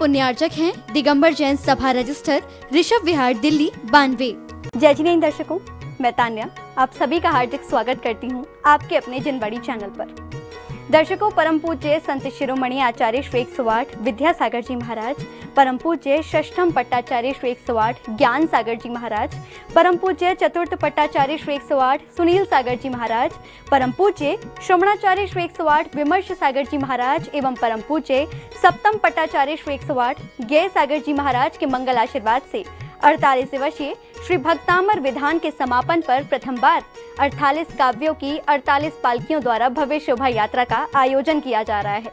पुण्यार्चक हैं दिगंबर जैन सभा रजिस्टर ऋषभ विहार दिल्ली 92। जय जिनेंद्र दर्शकों, मैं तान्या आप सभी का हार्दिक स्वागत करती हूं आपके अपने जनबड़ी चैनल पर। दर्शकों, परम पूज्य संत शिरोमणि आचार्य श्री 108 विद्यासागर जी महाराज, परम पूज्य षष्ठम पट्टाचार्य श्री 108 ज्ञान सागर जी महाराज, परम पूज्य चतुर्थ पट्टाचार्य श्री 108 सुनील सागर जी महाराज, परम पूज्य श्रवणाचार्य श्री 108 विमर्श सागर जी महाराज एवं परम पूज्य सप्तम पट्टाचार्य श्री 108 ज्ञ सागर जी महाराज के मंगल आशीर्वाद से 48 वर्षीय श्री भक्तामर विधान के समापन पर प्रथम बार 48 काव्यों की 48 पालकियों द्वारा भव्य शोभा यात्रा का आयोजन किया जा रहा है।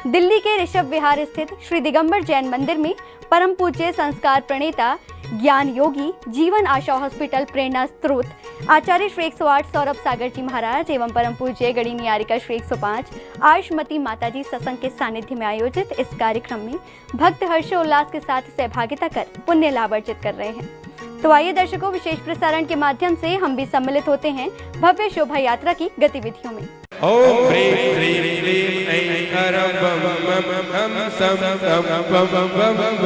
दिल्ली के ऋषभ विहार स्थित श्री दिगंबर जैन मंदिर में परम पूज्य संस्कार प्रणेता ज्ञान योगी जीवन आशा हॉस्पिटल प्रेरणा स्त्रोत आचार्य श्री 108 सौरभ सागर जी महाराज एवं परम पूज्य गणी नियारिका श्री 105 आयुष्मती माताजी सत्संग के सानिध्य में आयोजित इस कार्यक्रम में भक्त हर्षोल्लास के साथ सहभागिता कर पुण्य लाभ अर्जित कर रहे हैं। तो आइए दर्शकों, विशेष प्रसारण के माध्यम से हम भी सम्मिलित होते हैं भव्य शोभा यात्रा की गतिविधियों में। ओम ह्रीं ह्रीं क्लीं ऐं हरं बम बम हम सम तम बम बम बम बम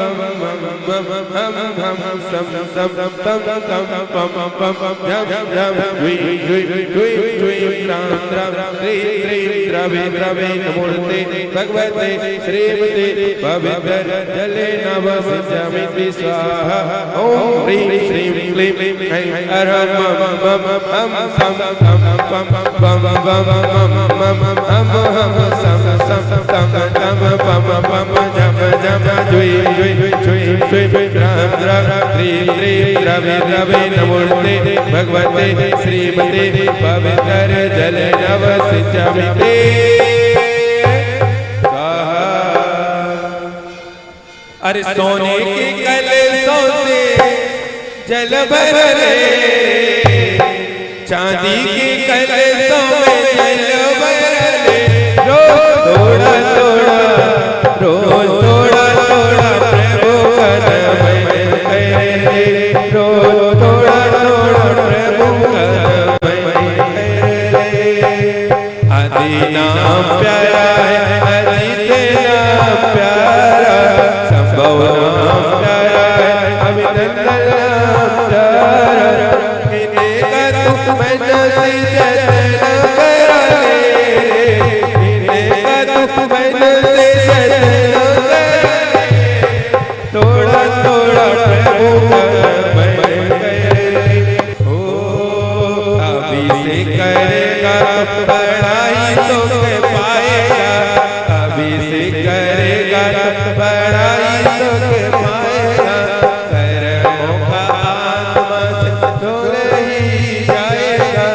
हम सम सम तम तम बम बम जम जम वी वी राम राम रे रे द्रवे द्रवे नमोते भगवते श्रीमते पवित्र जले नमस्यामि स्वाहा। ओम ह्रीं ह्रीं क्लीं ऐं हरं बम बम हम सम तम बम बम भगवते श्रीमते पवित्र जल नवसिचामि ते स्वाहा। अरे सोने के कलशों से जल भर ले, चांदी के कलशों में जल भर ले, रोज थोड़ा थोड़ा रोज थोड़ा थोड़ा प्रभु कर मैं करे, रोज थोड़ा थोड़ा प्रभु कर मैं करे। आदि नाम प्यारा है, अजित नाम प्यारा, संभव नाम प्यारा है, अभिनंदन नाम प्यारा। थोड़ा थोड़ा प्रभु अभी से करेगा बड़ाई तो पाएगा, अभी से करेगा बड़ाई तो पाएगा। कर्मों का आत्मा तो ही जाएगा,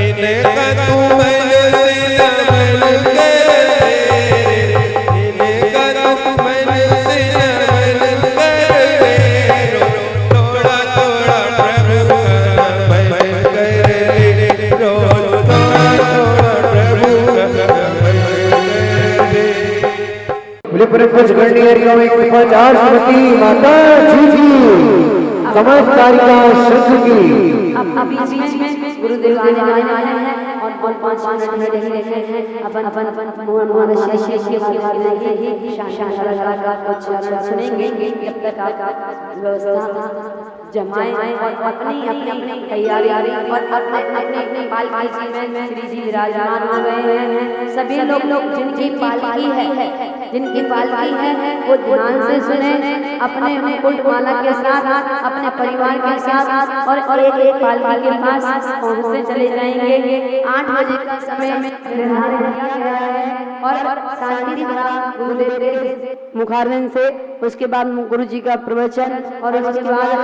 इनका तू मन से नमन करे, इनका तू मन से नमन करे। थोड़ा थोड़ा प्रभु मैं करे, रोज थोड़ा थोड़ा प्रभु बोले परम पूज्य गणनीय हरिओम 150 श्रीमती माता जी की समस्त कारिका शंख की। अब बीच में गुरुदेव आने वाले हैं और 5 मिनट में रहे हैं। अपन मुंह शेष के शान का कुछ सुनेंगे। जब तक आप व्यवस्था जमाएं और अपनी तैयारी और अपने पालकी में श्री जी विराजमान हो गए हैं। सभी लोग जिनकी पालकी है वो ध्यान से सुने, अपने मुकुट माला के साथ अपने परिवार के साथ और एक पालकी के पास पहुंचते चले जाएंगे। 8 बजे का समय निर्धारित किया गया है और शांति द्वारा गुरुदेव के मुखारविंद से उसके बाद गुरु जी का प्रवचन और उसके बाद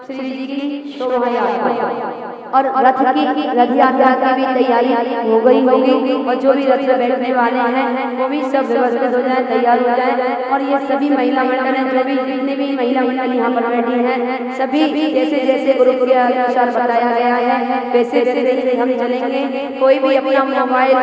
श्री जी की शोभा यात्रा और रथ यात्रा की भी तैयारी हो गई होगी। और जो भी रथ में बैठने वाले हैं वो भी सब व्यवस्थित हो जाए, तैयार हो जाए। और ये सभी महिला मंडल हैं, जो भी जितने भी महिला मंडल यहाँ पर बैठी हैं, सभी जैसे जैसे गुरु के अनुसार बताया गया है वैसे वैसे हम चलेंगे। कोई भी अपना मोबाइल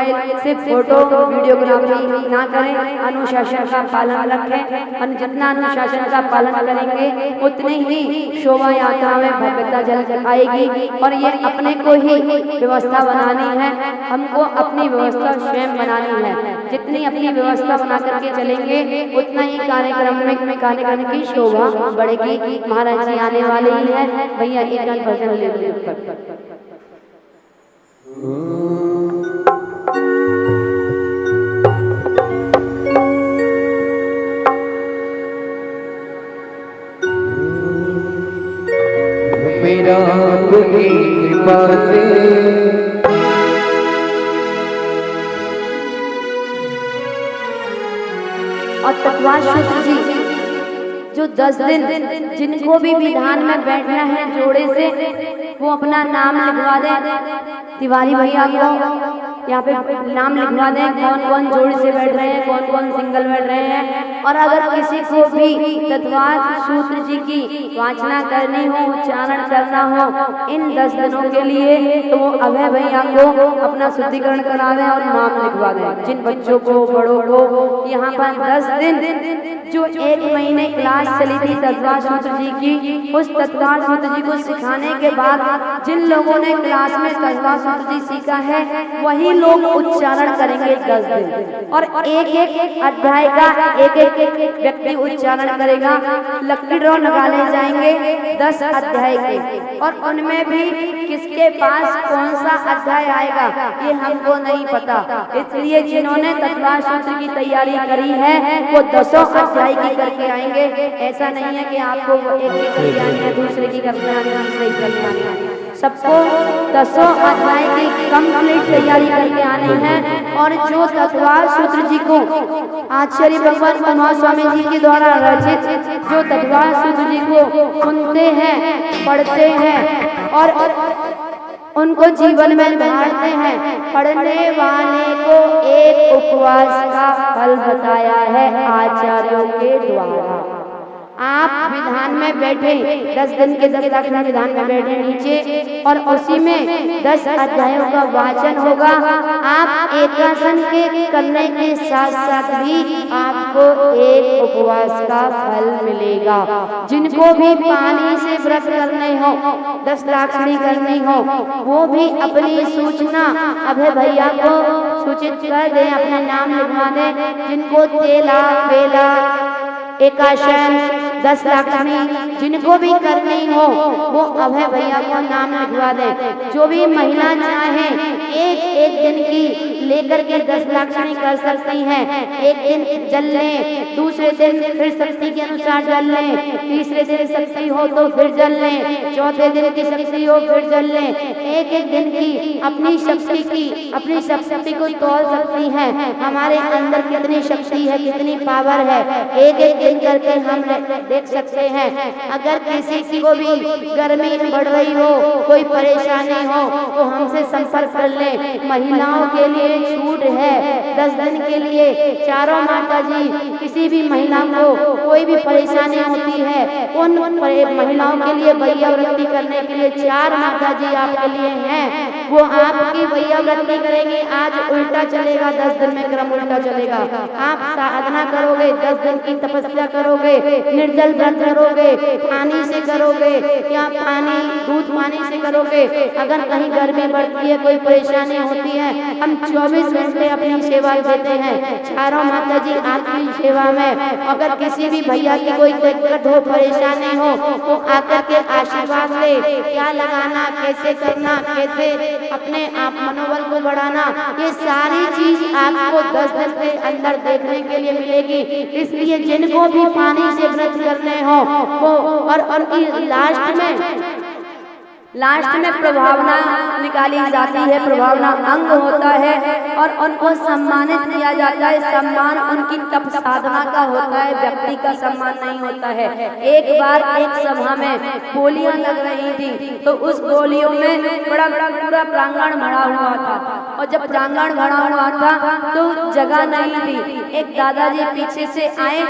से फोटो वीडियोग्राफी ना करें, अनुशासन का पालन रखें। जितना अनुशासन का पालन करेंगे उतनी ही शोभा यात्रा में भव्यता झलक आएगी और ये अपने को ही व्यवस्था बनानी है, हमको अपनी व्यवस्था स्वयं बनानी है। जितनी अपनी व्यवस्था बना करके चलेंगे उतना ही कार्यक्रम की शोभा बढ़ेगी। महाराज जी आने वाले ही है, भैया एक भजन ले लो। मेरा अपनी कृपा से और तत्वाशुद्ध जी जो 10 दिन जिनको भी विधान में बैठना है जोड़े से वो अपना नाम लिखवा दें। तिवारी भैया को यहाँ पे नाम लिखवा दें, कौन कौन जोड़ी से बैठ रहे हैं, कौन कौन सिंगल बैठ रहे हैं। और अगर किसी को भी तत्वाद सूत्र जी की वाचना करनी हो, उच्चारण करना हो इन 10 दिनों के लिए, तो वो अभय भैया को अपना शुद्धिकरण करा दें और नाम लिखवा दें। जिन बच्चों को, बड़ों को यहाँ पर 10 दिन जो 1 महीने क्लास चली थी तत्वाद सूत्र जी की, उस तत्वाद सूत्र जी को सिखाने के बाद जिन लोगों ने क्लास में तत्वाद सूत्र जी सीखा है वही लोग उच्चारण करेंगे 10 दिन। और एक एक अध्याय का एक एक व्यक्ति उच्चारण करेगा। लकी ड्रॉ निकाले जाएंगे 10 अध्याय के, और उनमें भी किसके पास कौन सा अध्याय आएगा ये हमको नहीं पता। इसलिए जिन्होंने तत्वाद सूत्र की तैयारी करी है वो 10 अध्याय की करके आएंगे। ऐसा नहीं है कि आपको एक करके आनी है, दूसरे की करके आनी है, तीसरे की करके आनी है। सबको 10 अध्याय की कंप्लीट तैयारी करके आनी है। और जो तत्वाद सूत्र जी को आचार्य भगवान मनोहर स्वामी जी के द्वारा रचित जो तत्वाद सूत्र जी को सुनते हैं, पढ़ते हैं और उनको जीवन में बांटते हैं, पढ़ने वाले को एक उपवास का फल बताया है आचार्यों के द्वारा। आप विधान में बैठे 10 दिन के 10 लक्षण विधान में बैठे नीचे, और उसी में 10 अध्यायों का वाचन होगा। आप एकासन के करने के साथ साथ भी आपको एक उपवास का फल मिलेगा। जिनको भी पानी से व्रत करने हो, 10 लाक्षणी करनी हो, वो भी अपनी सूचना अभय भैया को सूचित कर दें, अपना नाम लिखवा दें। जिनको तेला बेला एकाशन 10 लाक्षणी जिनको भी करनी हो वो अभय भैया को नाम लिखवा दें। जो भी महिला चाहे एक दिन की लेकर के 10 लाक्षणी कर सकती हैं। एक दिन जल लें, दूसरे दिन फिर शक्ति के अनुसार जल लें, तीसरे दिन शक्ति हो तो फिर जल लें, चौथे दिन की शक्ति हो फिर जल लें। एक दिन की अपनी शक्ति को तोल सकती हैं। हमारे अंदर कितनी शक्ति है, कितनी पावर है, एक दिन करके हम देख सकते हैं। अगर किसी को भी गर्मी बढ़ रही हो, कोई परेशानी हो तो हमसे संपर्क कर ले। महिलाओं के लिए छूट है 10 दिन के लिए। चारों माता जी किसी भी महिला को कोई भी परेशानी होती है उन महिलाओं के लिए भैया वृत्ति करने के लिए 4 माता जी आपके लिए हैं। वो आपकी भैया वृत्ति करेंगे। आज उल्टा चलेगा, 10 दिन में क्रम उल्टा चलेगा। आप साधना करोगे, 10 दिन की तपस्या करोगे, निर्जल व्रत करोगे, पानी से करोगे या दूध पानी से करोगे। अगर कहीं गर्मी बढ़ती है, कोई परेशानी होती है, हम 24 घंटे अपनी सेवा देते हैं। चारों माता जी आपकी सेवा में। अगर किसी भी भैया की कोई दिक्कत हो, परेशानी हो तो आकर के आशीर्वाद ले। क्या लगाना, कैसे करना, कैसे अपने आप मनोबल को बढ़ाना, ये सारी चीज आपको 10 दिन के अंदर देखने के लिए मिलेगी। इसलिए जिनको भी पानी से व्रत करने हो वो और उनकी लास्ट में प्रभावना निकाली जाती है। प्रभावना अंग होता है और उनको सम्मानित किया जाता है। सम्मान उनकी तप साधना का होता है, व्यक्ति का सम्मान नहीं होता है। एक बार एक सभा में बोलियां लग रही थी तो उस बोलियों में बड़ा पूरा प्रांगण भरा हुआ था, और जब प्रांगण भरा हुआ था तो जगह नहीं थी। एक दादाजी पीछे से आए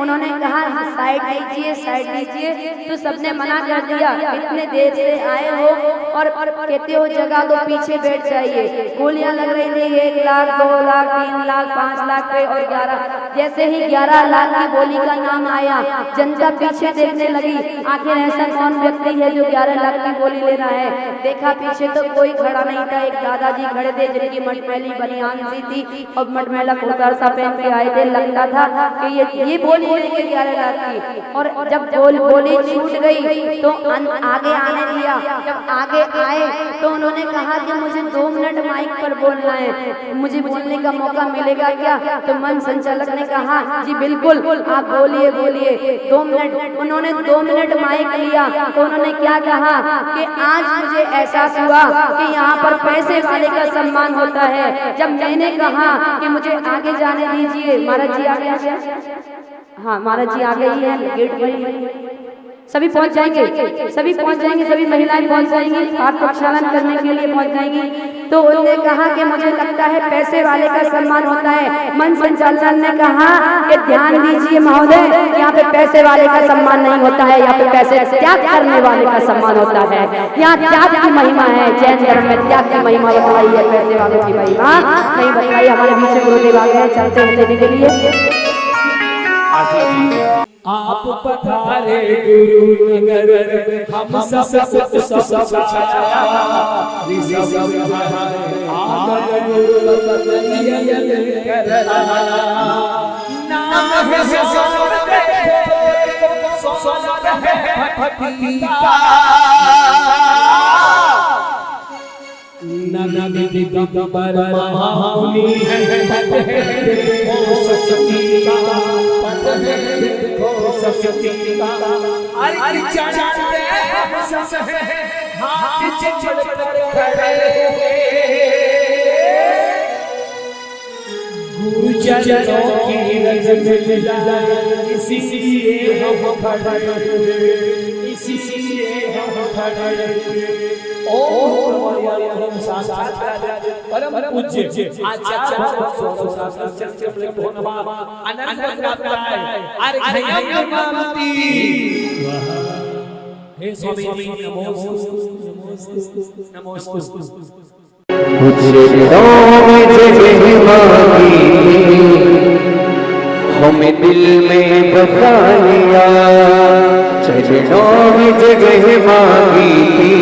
उन्होंने कहा साइड दीजिए, तो सबने मना कर दिया, इतने देर से आए हो और कहते हो जगह दो, पीछे बैठ जाइए। गोलियां लग रही थी 1 लाख 2 लाख 3 लाख 5 लाख पे और 11, जैसे ही 11 लाख की गोली का नाम आया जनता पीछे देखने लगी, आखिर ऐसा कौन व्यक्ति है जो 11 लाख की गोली ले रहा है। देखा पीछे तो कोई खड़ा नहीं था, एक दादाजी खड़े थे जिनकी मटमैली बनियान सी थी और मटमैला कुर्ता सा पहन के आए थे, लगता था कि ये गोली लेंगे 11 लाख की। और जब गोली छूट गई तो आगे आने दिया, जब आगे आए तो उन्होंने कहा कि मुझे 2 मिनट माइक पर बोलना है, मुझे बोलने का मौका मिलेगा क्या? तो मन संचालक ने कहा जी बिल्कुल, आप बोलिए 2 मिनट। उन्होंने 2 मिनट माइक लिया तो उन्होंने क्या कहा कि आज मुझे एहसास हुआ कि यहाँ पर पैसे वाले का सम्मान होता है। जब मैंने कहा कि मुझे आगे जाने दीजिए, महाराज जी आ गए, हाँ महाराज जी आ गई है, गेट बंद, सभी पहुंच जाएंगे, सभी महिलाएं पहुंच जाएंगी, पाठ प्रक्षालन करने के लिए पहुंच जाएंगी। तो उन्होंने कहा कि मुझे लगता है पैसे वाले का सम्मान होता है। मन संचालक ने कहा कि ध्यान दीजिए महोदय, यहाँ पे पैसे वाले का सम्मान नहीं होता है, यहाँ पे पैसे त्याग करने वाले का सम्मान होता है। यहाँ त्याग की महिमा है, जैन धर्म में त्याग की महिमा बताई है, पैसे वालों की महिमा नहीं बताई। हमारे बीच गुरुदेव आ गए, चलते हैं देने के लिए। आप पधारे गुरु नगर, हम सब गुरुजनों की रज़ इसीलिए हम खड़े, इसीलिए हम खड़े। परम पूज्य आचार्य हे स्वामी कुछ दिनों में जगह मांगी हमें दिल में बसा लिया, चरणों में जगह मांगी थी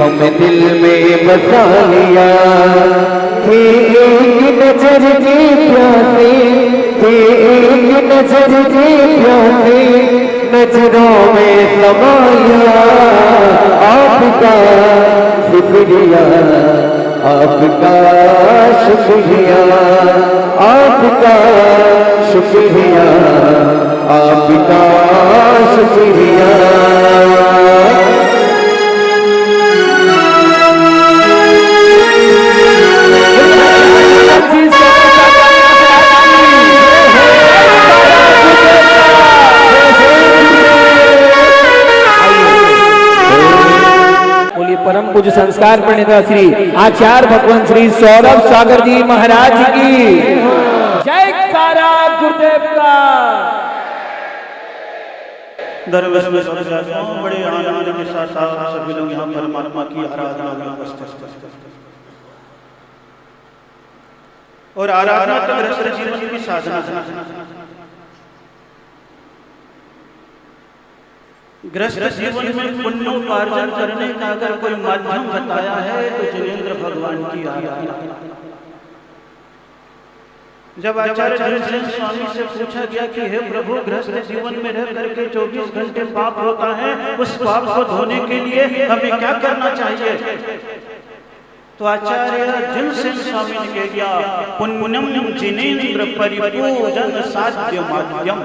हमें दिल में बसा लिया। थे एक नजर के प्यासे, थे एक नजर के प्यासे, नजरों में समा लिया। आपका शुक्रिया, आपका शुक्रिया, आपका शुक्रिया, आपका शुक्रिया। परम पूज्य संस्कार प्रणेता श्री आचार्य भगवान श्री सौरभ सागर जी महाराज की जय कारा गुरुदेव का। दरवेश में बड़े आनंद के साथ सभी लोग यहाँ परमात्मा की आराधना में उपस्थित और आराधना तो गृहस्थ जीवन की साधना। गृहस्थ जीवन में पुण्योपार्जन करने का अगर कोई माध्यम बताया है तो जिनेंद्र भगवान की आराधना। जब आचार्य जिनेंद्र स्वामी से पूछा गया कि हे प्रभु, गृहस्थ जीवन में रह करके 24 घंटे पाप होता है, उस पाप को धोने के लिए हमें क्या करना चाहिए? तो आचार्य जिनेंद्र स्वामी ने कह दिया, पुण्यम जिनेंद्र परिपूजन साध्य माध्यम।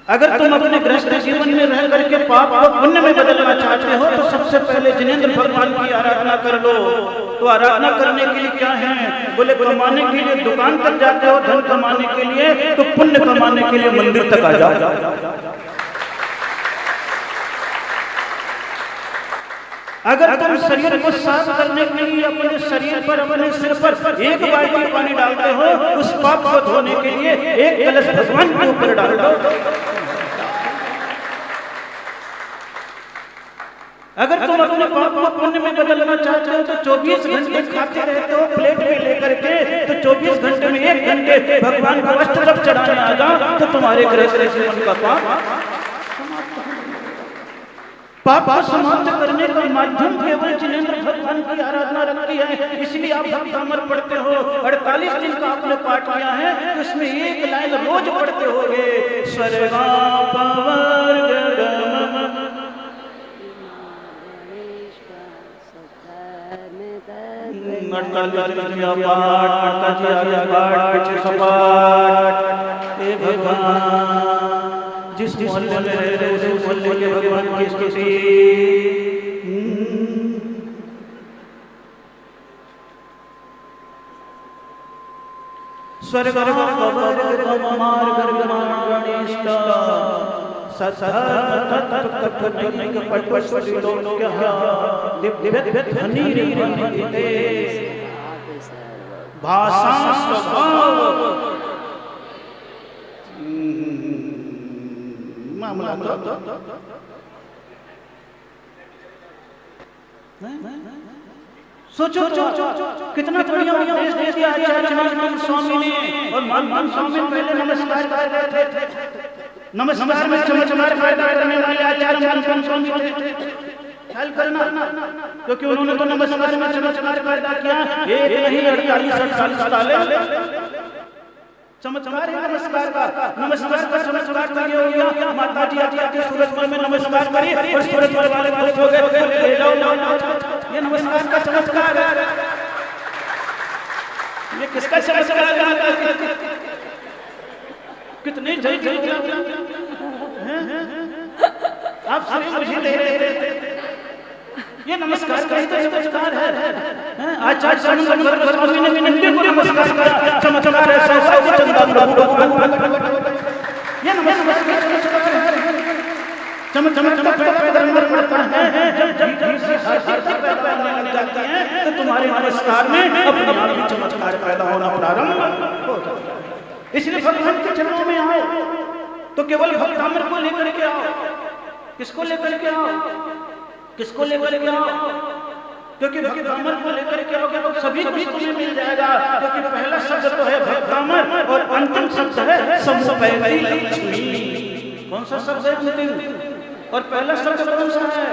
अगर तुम अपने गृहस्थ जीवन में रह करके पाप को पुण्य में बदलना चाहते हो तो सबसे पहले जिनेंद्र भगवान की आराधना कर लो। तो आराधना करने के लिए क्या है? बोले कमाने के लिए दुकान तक जाते हो, धन कमाने के लिए, तो पुण्य कमाने के लिए मंदिर तक आ जाओ। अगर तुम शरीर को साफ करने के लिए अपने शरीर पर, अपने सिर पर एक बाल्टी पानी डालते हो, उस पाप को धोने के लिए एक कलश भगवान के ऊपर डाल दो। अगर तुम अपने पाप को पुण्य में बदलना चाहते हो तो 24 घंटे खाते रहते हो प्लेट में लेकर के, तो 24 घंटे में 1 घंटे भगवान को वस्त्र जब चढ़ाने आ जाओ तो तुम्हारे गृहस्थ जीवन का पाप समाप्त करने का माध्यम केवल जिनेंद्र भगवान की आराधना रखती है। इसलिए आप भक्तामर पढ़ते हो, 48 दिन का आपने पाठ किया है, तो इसमें एक लाइन रोज पढ़ते होगे, स्वर्गा पवर जिस मोहल्ले में रहते उस मोहल्ले के भगवान की स्तुति। स्वर्ग सोचो कितना बढ़िया उपदेश दे दिया आचार्य मान स्वामी ने। और मान स्वामी पहले नमस्कार करते थे, नमस्कार में चमत्कार करने वाले आचार्य मान स्वामी थे। ख्याल करना, क्योंकि उन्होंने तो नमस्कार में चमत्कार पैदा किया, एक नहीं 48 साल चमत्कार है नमस्कार का चमत्कार तो ये हो गया, माता जी आके सूरजमल में नमस्कार करी और सूरजमल वाले खुश हो गए, ले जाओ ये नमस्कार का चमत्कार है। ये किसका चमत्कार है? कितने जय आप सभी मुझे दे रहे थे, ये नमस्कार का चमत्कार है। आचार्य स्वामी ने विनंती को नमस्कार किया, चमत्कार है ये नमस्कार जाती है तो तुम्हारे नमस्कार में अपने आप ही चमत्कार पैदा होना प्रारंभ हो जाता है। इसलिए भगवान के चरणों में आओ तो केवल भक्तामर को लेकर के आओ। किसको लेकर के आओ? किसको लेकर के आओ? क्योंकि भक्तामर को लेकर के आओगे तो सभी कुछ तुम्हें मिल जाएगा। क्योंकि पहला शब्द तो है भक्तामर और अंतिम शब्द है संपत्ति लक्ष्मी। कौन सा शब्द है अंतिम? और पहला शब्द कौन सा है?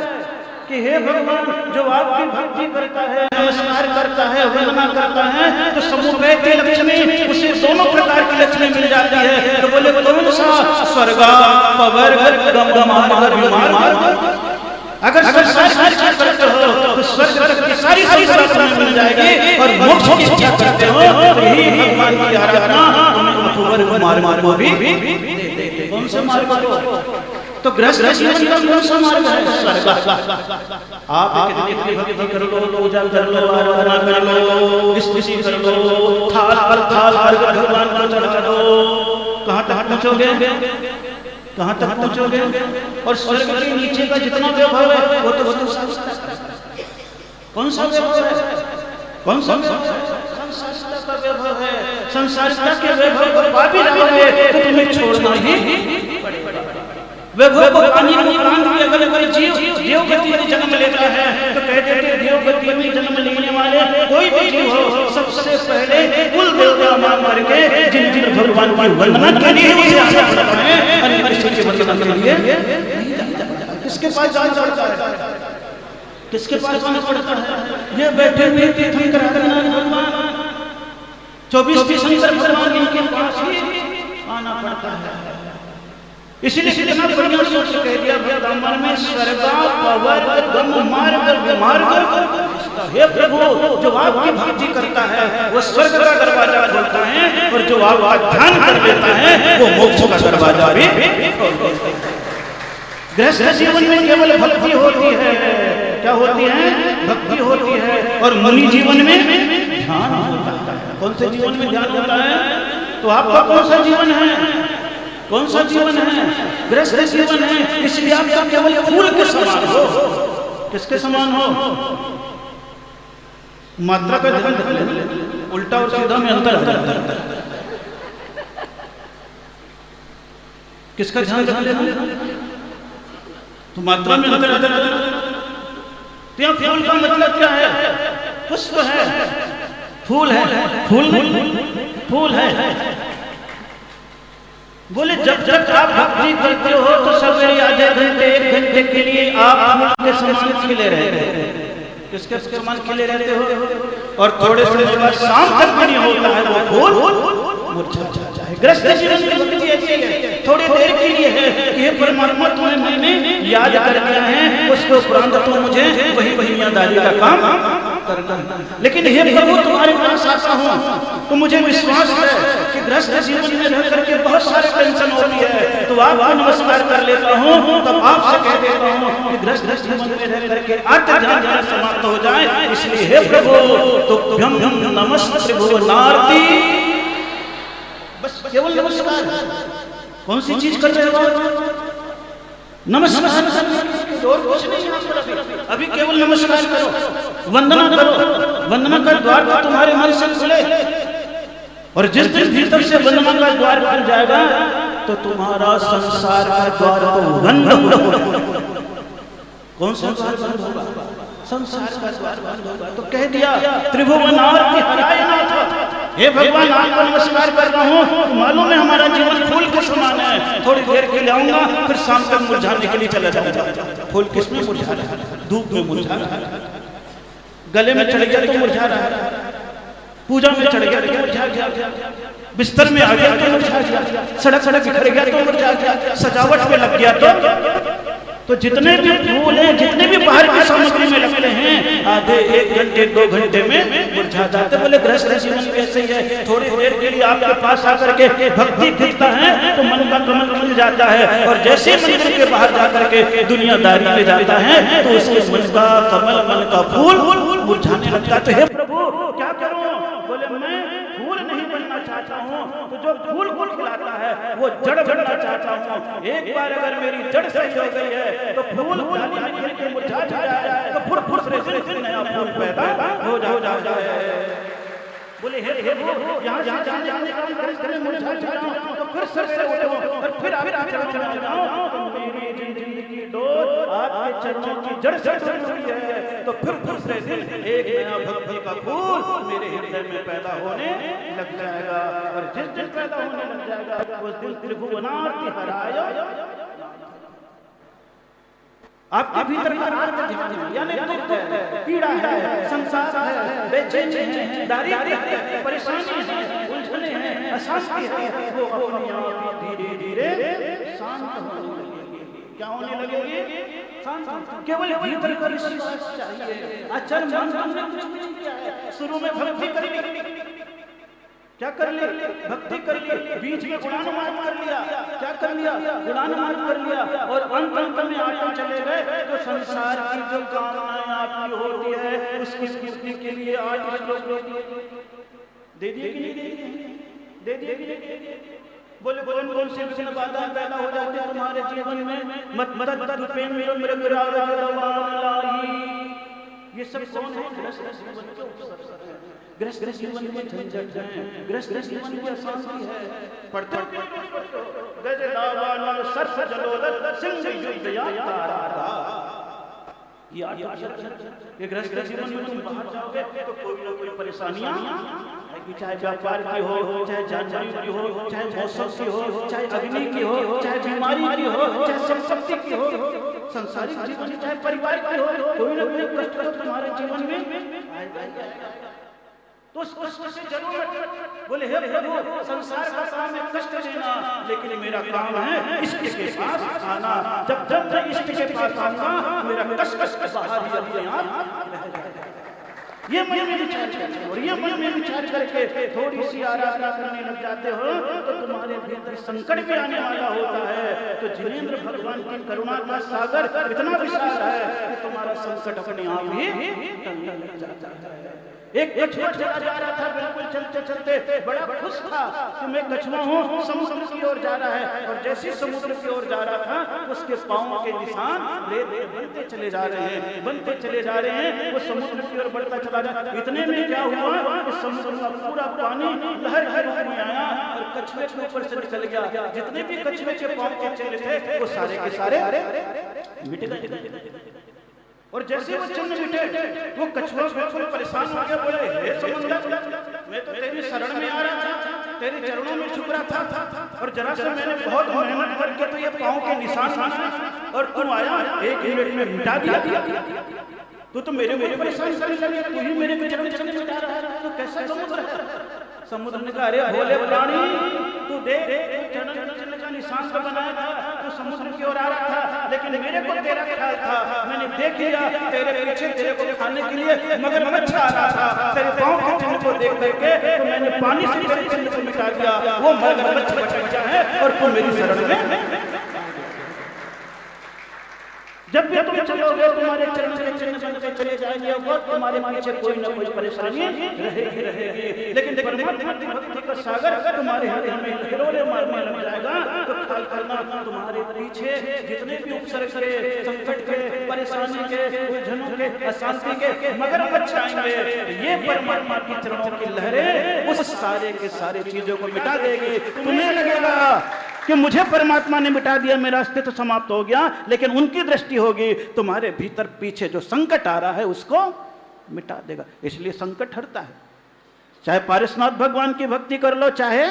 कि हे भगवान, जो आपकी भक्ति करता है, नमस्कार करता है, वंदना करता है, तो समुपैति लक्ष्मी, उसे दोनों प्रकार की लक्ष्मी मिल जाती है। तो बोले कौन सा? स्वर्गा पवर्ग गम अगर संसार की करते हो तो स्वर्ग की सारी संपत्ति मिल जाएगी, और मोक्ष की इच्छा करते हो तो यही भगवान की आराधना हमें मार्ग को भी दे। कौन सा मार्ग? तो गृहस्थ जीवन का कौन सा मार्ग है? स्वर्ग। आप कितनी भक्ति कर लो, पूजा कर लो, आराधना कर लो, स्तुति कर लो, थाल पर थाल भगवान को चढ़ा दो, कहाँ तक पहुँचोगे? कहाँ तक पहुँचोगे? और स्वर्ग के नीचे का जितना वैभव है वो तो कौन सा वैभव है? कौन सा संसारिता का वैभव है। संसारिता के वैभव को पा भी जाओगे तो तुम्हें छोड़ना ही पड़ेगा। वैभव को पानी को प्राण की अगर कोई जीव देवगति में जन्म लेता है तो कहते थे देवगति में जन्म लेने वाले कोई भी जीव हो, सबसे पहले कुल देवता मान करके जिन जिन भगवान की वंदना के लिए उसे आना पड़ता है, अन्य किसी की वंदना के लिए किसके पास जाना पड़ता है? किसके पास जाना पड़ता है? ये बैठे हुए तीर्थंकर भगवान 24 तीर्थंकर भगवान इनके पास ही आना पड़ता है। इसीलिए कितना बढ़िया सोच कह दिया भक्तामर में स्वर्गा पवर्ग गम मार्ग विमार्ग। हे प्रभु, जो आपकी भक्ति करता है वो स्वर्ग का दरवाजा खोलता है, और जो आपका ध्यान कर लेता है वो मोक्ष का दरवाजा भी खोलता है। गृहस्थ जीवन में केवल भक्ति होती है। क्या होती है? भक्ति होती है। और मुनि जीवन में ध्यान होता है। कौन से जीवन में ध्यान होता है? तो आपका कौन सा जीवन है? कौन सा जीवन है? गृहस्थ जीवन है। इसलिए आप केवल फूल के समान हो। किसके समान हो? मात्रा का ध्यान रखना, उल्टा और सीधा में अंतर आता है। किसका ध्यान रखना? तो मात्रा में अंतर आता है। तो फूल का मतलब क्या है? पुष्प है, फूल है, फूल नहीं, फूल है। बोले जब जब आप भक्ति करते हो तो सवेरे आधे घंटे 1 घंटे के लिए आप के समान खिले रहते हो। किसके समान खिले रहते हो? और थोड़े समय बाद शाम तक नहीं होता है वो फूल मुरझा जाता है। ग्रस्त जीवन की भक्ति ऐसी है, थोड़ी देर के लिए है कि हे परमात्मा तुम्हें मैंने याद कर लिया है, उसके उपरांत तो मुझे वही दुनियादारी का काम करना है। लेकिन हे प्रभु तुम्हारे पास आता हूँ तो मुझे विश्वास है कि ग्रस्त जीवन में रह करके बहुत सारे टेंशन होती है, तो आपको नमस्कार कर लेता हूँ, तब आपसे कह देता हूँ कि ग्रस्त जीवन में रह करके अर्थ ध्यान समाप्त हो जाए। इसलिए हे प्रभु तुभ्यं नमः त्रिभुवनार्ति, बस केवल नमस्कार। कौन सी चीज कर रहे हो? नमस्कार, और कुछ नहीं यहाँ पर। अभी केवल नमस्कार करो, वंदना करो। वंदना का द्वार तो तुम्हारे मन से खुले, और जिस दिन भीतर से वंदना का द्वार खुल जाएगा तो तुम्हारा संसार का द्वार तो बंद होगा। कौन सा द्वार बंद होगा? संसार का द्वार बंद होगा। तो कह दिया त्रिभुवनार्ति हराय नाथ, हे भगवान आपको नमस्कार कर रहा हूँ। मालूम है हमारा जीवन फूल के समान है, थोड़ी देर के लिए आऊंगा फिर शाम तक मुरझाने के लिए चला जाऊंगा। फूल किस में मुरझा रहा है? धूप में मुरझा रहा है, गले में चढ़ गया तो मुरझा रहा है, पूजा में चढ़ गया तो मुरझा गया, बिस्तर में आ गया तो मुरझा गया, सड़क बिखर गया तो मुरझा गया, सजावट पे लग गया तो जितने भी फूल हैं, जितने भी बाहर की सामग्री में लगते हैं, आधे 1 घंटे 2 घंटे में मुरझा जाते। बोले गृहस्थ जीवन कैसे है? थोड़ी देर के लिए आपके पास आकर के भक्ति खिलता है तो मन का कमल खिल जाता है, और जैसे मंदिर के बाहर जाकर के दुनियादारी में जाता है तो उसके मन का कमल, मन का फूल मुरझाने लगता है। तो हे प्रभु क्या करूं? बोले मैं फूल नहीं बनना चाहता हूँ, तो जो फूल को खिलाता है वो जड़ बनना चाहता हूँ। एक बार अगर मेरी जड़ सही हो गई है तो फूल मुरझा जाए, तो फिर नया फूल पैदा हो जाए। बोले हे यहाँ जाने का मुरझा जाऊं तो फिर सवेरे उठो और फिर आगे जाओ। मेरी जिंदगी की डोर आपके चरणों की जड़ से जुड़ी है, तो फिर दूसरे दिन एक नया भक्ति का फूल मेरे हृदय में पैदा होने लग जाएगा, और जिस दिन पैदा होने लग जाएगा उस दिन त्रिभुवनार्ति हराय। आपके भीतर का अर्थ ध्यान है, यानी दुख है, पीड़ा है, संसार है, बेचैनी है, दारिद्र्य है, परेशानी है, उलझने हैं, अशांति है, वो अपने आप धीरे धीरे शांत होने लगेगी। क्या होने लगेगी? शांत। केवल भीतर का विश्वास चाहिए। आचरण मन हमने कुछ नहीं किया है। शुरू में भक्ति करी, क्या कर ली? भक्ति कर ली, बीच में गुणानुमान कर लिया, क्या कर लिया? गुणानुमान कर लिया, और अंत में आगे चले गए तो संसार की जो कामनाएं आपकी होती है उसकी पूर्ति के लिए 8 श्लोक दे दिए कि नहीं दे दिए? बोले कौन से विघ्न बाधा पैदा हो जाते हैं तुम्हारे जीवन में? मत प्रेम ये सब कौन है? गृहस्थ जीवन में झंझट है, गृहस्थ जीवन में अशांति है। पढ़ते गजलावान सर्प जलोदर सिंह युद्ध यात्रा, ये गृहस्थ जीवन में तुम बाहर जाओगे तो कोई ना कोई परेशानियां आएगी, चाहे व्यापार की हो, चाहे जानकारी की हो, चाहे मौसम की हो, चाहे अग्नि की हो, चाहे बीमारी की हो, चाहे संपत्ति की हो, संसारिक जीवन चाहे परिवार की हो, कोई ना कोई कष्ट तुम्हारे जीवन में आएगा। तो उस कष्ट से जरूर बोले हे प्रभु संसार का काम है कष्ट लेना, लेकिन मेरा काम है इष्ट के पास आना। जब मैं इष्ट के पास आऊंगा मेरा कष्ट बाहर ही अपने आप रह जाएगा। ये मन में विचार करके, और ये मन में विचार करके थोड़ी सी आराधना करने लग जाते हो तो तुम्हारे भीतर संकट भी आने वाला होता है। तो जिनेंद्र भगवान की करुणा का सागर इतना विशाल है कि तुम्हारा संकट अपने आप ही टलने लग जाता है। एक कछुआ चला जा रहा था, बिल्कुल चलते चलते बड़ा खुश था कि मैं कछुआ हूँ, समुद्र की ओर जा रहा है। और जैसे समुद्र की ओर जा रहा था, उसके पाँव के निशान बनते चले जा रहे हैं, बनते चले जा रहे हैं। वो समुद्र की ओर बढ़ता चला जा रहा। इतने में क्या हुआ कि समुद्र का पूरा पानी लहर के रूप में आया और कछुए के ऊपर से निकल गया। जितने भी कछुए के पाँव के चिन्ह थे, वो सारे के सारे मिट गए। और जैसे वो चिन्ह मिटे, वो कछुआ बिल्कुल परेशान हो गया, बोले हे समुद्र, मैं तो तेरी शरण में आ रहा था, तेरे चरणों में झुक रहा था, और जरा सा मैंने बहुत मेहनत करके तो ये पाँव के निशान बनाए और तुम आया 1 मिनट में मिटा दिया। तो मेरे परेशान करने लगे, तू ही मेरे चरण चरण मिटा रहा है, तो कैसा समुद्र है? समुद्र ने कहा, अरे भोले प्राणी, तू देख चरण का निशान तो बनाया था, तू समुद्र की ओर आ रहा था, लेकिन मेरे को तेरा ख्याल था, मैंने देख लिया तेरे पीछे तेरे को खाने के लिए मगरमच्छ आ रहा था। तेरे पाँव के चिन्ह को देख करके तो मैंने पानी से तेरे चिन्ह को मिटा दिया, वो मगरमच्छ बच गया है और तू मेरी शरण में। जब भी तुम चलोगे, तुम्हारे चरण के चिन्ह बनते चले जाएंगे और तुम्हारे पीछे कोई ना कोई परेशानी रहेगी। लेकिन परमात्मा की भक्ति का सागर तुम्हारे हृदय में हिलोरे मारने लग जाएगा, तो ख्याल करना तुम्हारे पीछे जितने भी उपसर्ग के, संकट के, परेशानी के, उलझनों के, अशांति के मगरमच्छ आएंगे, ये परमात्मा की चरणों की लहरें उस सारे के सारे चीजों को मिटा देगी। तुम्हें लगेगा कि मुझे परमात्मा ने मिटा दिया, मेरा अस्तित्व समाप्त हो गया, लेकिन उनकी दृष्टि होगी तुम्हारे भीतर पीछे जो संकट आ रहा है उसको मिटा देगा। इसलिए संकट हटता है। चाहे पारसनाथ भगवान की भक्ति कर लो, चाहे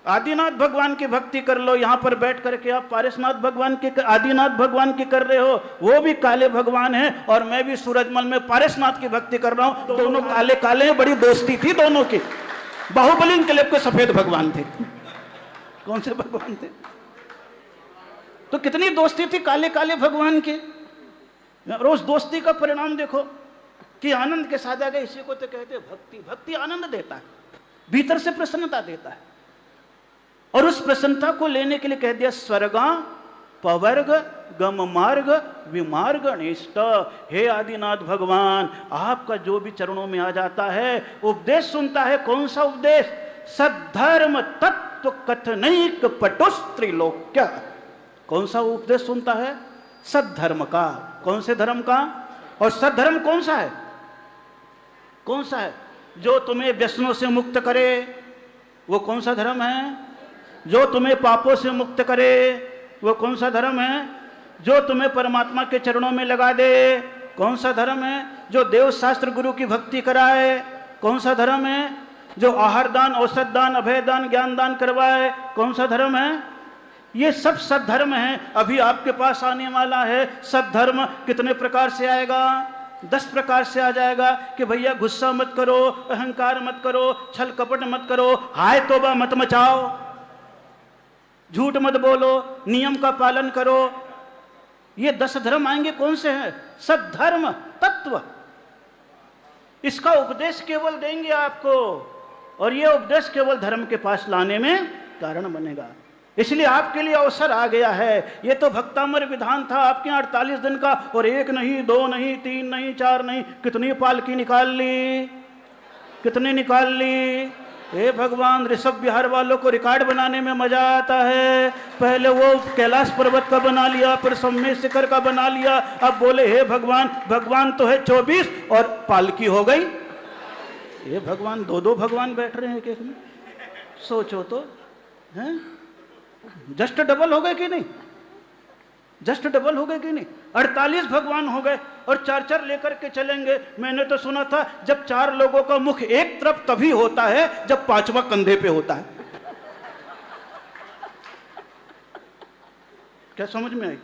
आदिनाथ भगवान की भक्ति कर लो। यहां पर बैठ करके आप पारसनाथ भगवान की, आदिनाथ भगवान की कर रहे हो, वो भी काले भगवान है, और मैं भी सूरजमल में पारसनाथ की भक्ति कर रहा हूं। दोनों काले काले हैं, बड़ी दोस्ती थी दोनों की। बाहुबली इनकलाब के सफेद भगवान थे। कौन से भगवान थे? तो कितनी दोस्ती थी काले काले भगवान की। और उस दोस्ती का परिणाम देखो कि आनंद के साथ आ गए। इसी को तो कहते हैं भक्ति। भक्ति आनंद देता है, भीतर से प्रसन्नता देता है। और उस प्रसन्नता को लेने के लिए कह दिया स्वर्गा पवर्ग गम मार्ग विमार्ग निष्ठ। हे आदिनाथ भगवान, आपका जो भी चरणों में आ जाता है, उपदेश सुनता है। कौन सा उपदेश? सद्धर्म तत्व कथनैक पटुस्त्रिलोक्य। कौन सा उपदेश सुनता है? सद्धर्म का। कौन से धर्म का? और सद्धर्म कौन सा है? कौन सा है? जो तुम्हें व्यसनों से मुक्त करे, वो कौन सा धर्म है? जो तुम्हें पापों से मुक्त करे, वो कौन सा धर्म है? जो तुम्हें परमात्मा के चरणों में लगा दे, कौन सा धर्म है? जो देव शास्त्र गुरु की भक्ति कराए, कौन सा धर्म है? जो आहार दान, औषध दान, अभय दान, ज्ञान दान करवाए, कौन सा धर्म है? ये सब सद्धर्म है। अभी आपके पास आने वाला है सद्धर्म। कितने प्रकार से आएगा? 10 प्रकार से आ जाएगा कि भैया गुस्सा मत करो, अहंकार मत करो, छल कपट मत करो, हाय तौबा मत मचाओ, झूठ मत बोलो, नियम का पालन करो। ये 10 धर्म आएंगे। कौन से हैं? सद्धर्म तत्व। इसका उपदेश केवल देंगे आपको, और ये उपदेश केवल धर्म के पास लाने में कारण बनेगा। इसलिए आपके लिए अवसर आ गया है। ये तो भक्तामर विधान था आपके 48 दिन का, और 1 नहीं, 2 नहीं, 3 नहीं, 4 नहीं, कितनी पालकी निकाल ली? कितनी निकाल ली? हे भगवान, ऋषभ विहार वालों को रिकॉर्ड बनाने में मजा आता है। पहले वो कैलाश पर्वत का बना लिया, फिर सम्मेद शिखर का बना लिया, अब बोले हे भगवान, भगवान तो है 24 और पालकी हो गई। हे भगवान, 2-2 भगवान बैठ रहे हैं एक में। सोचो तो, हैं? जस्ट डबल हो गए कि नहीं? जस्ट डबल हो गए कि नहीं? 48 भगवान हो गए, और 4-4 लेकर के चलेंगे। मैंने तो सुना था जब 4 लोगों का मुख एक तरफ तभी होता है जब 5वां कंधे पे होता है। क्या समझ में आई?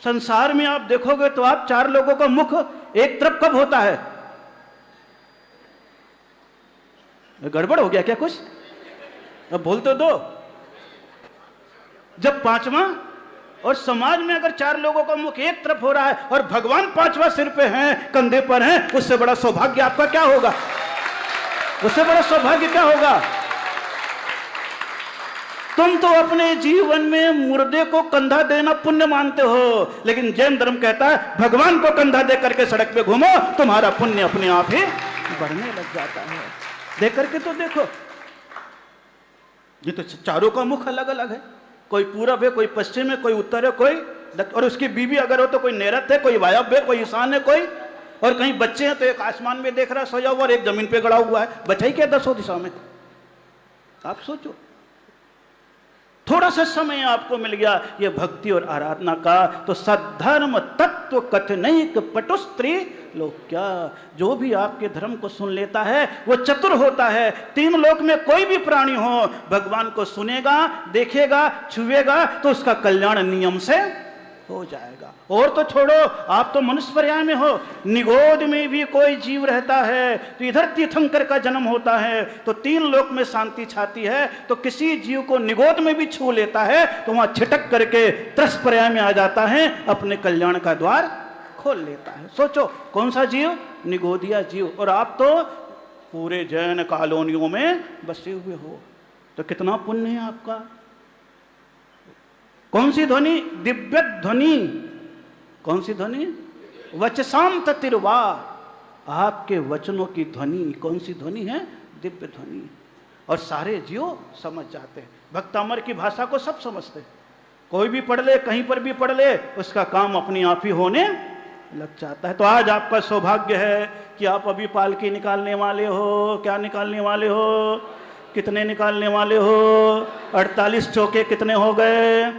संसार में आप देखोगे तो आप 4 लोगों का मुख एक तरफ कब होता है? गड़बड़ हो गया क्या कुछ? अब बोल तो दो। जब 5वां, और समाज में अगर 4 लोगों का मुख एक तरफ हो रहा है और भगवान 5वां सिर पे हैं, कंधे पर हैं, उससे बड़ा सौभाग्य आपका क्या होगा? उससे बड़ा सौभाग्य क्या होगा? तुम तो अपने जीवन में मुर्दे को कंधा देना पुण्य मानते हो, लेकिन जैन धर्म कहता है भगवान को कंधा दे करके सड़क पे घूमो, तुम्हारा पुण्य अपने आप ही बढ़ने लग जाता है। देख करके तो देखो, ये तो चारों का मुख अलग अलग है, कोई पूरब है, कोई पश्चिम है, कोई उत्तर है, कोई और उसकी बीवी अगर हो तो कोई नैऋत्य है, कोई वायव्य है, कोई ईशान है, कोई और कहीं बच्चे हैं तो एक आसमान में देख रहा सोया हुआ और एक जमीन पे गड़ा हुआ है, बचाई क्या 10 दिशा में। आप सोचो, थोड़ा सा समय आपको मिल गया ये भक्ति और आराधना का, तो सद्धर्म तत्व कथनैक पटु स्त्री लोग क्या, जो भी आपके धर्म को सुन लेता है वो चतुर होता है। 3 लोक में कोई भी प्राणी हो भगवान को सुनेगा, देखेगा, छुएगा तो उसका कल्याण नियम से हो जाएगा। और तो छोड़ो, आप तो मनुष्य पर्याय में हो, निगोद में भी कोई जीव रहता है तो इधर तीर्थंकर का जन्म होता है तो 3 लोक में शांति छाती है, तो किसी जीव को निगोद में भी छू लेता है तो वहां छिटक करके त्रस पर्याय में आ जाता है, अपने कल्याण का द्वार खोल लेता है। सोचो कौन सा जीव, निगोदिया जीव, और आप तो पूरे जैन कॉलोनियों में बसे हुए हो, तो कितना पुण्य है आपका। कौन सी ध्वनि, दिव्य ध्वनि, कौन सी ध्वनि, वचसाम ततिर्वा, आपके वचनों की ध्वनि कौन सी ध्वनि है, दिव्य ध्वनि, और सारे जीव समझ जाते हैं। भक्त अमर की भाषा को सब समझते हैं, कोई भी पढ़ ले, कहीं पर भी पढ़ ले, उसका काम अपने आप ही होने लग जाता है। तो आज आपका सौभाग्य है कि आप अभी पालकी निकालने वाले हो। क्या निकालने वाले हो, कितने निकालने वाले हो, 48 चौके कितने हो गए,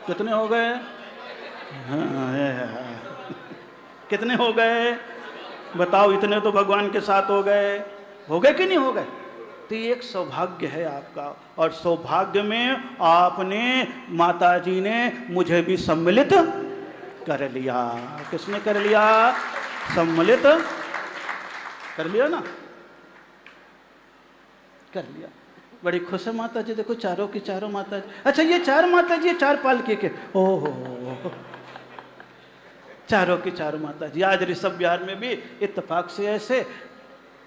कितने हो गए, कितने हो गए बताओ, इतने तो भगवान के साथ हो गए कि नहीं हो गए। तो ये एक सौभाग्य है आपका, और सौभाग्य में आपने, माताजी ने मुझे भी सम्मिलित कर लिया। किसने कर लिया, सम्मिलित कर लिया ना, कर लिया। बड़ी खुश है माता जी, देखो चारों की चारों माता जी। अच्छा ये 4 माता जी, 4 पालकी के, ओहो, चारों की चारों माता जी। आज ऋषभ विहार में भी इत्तेफाक से ऐसे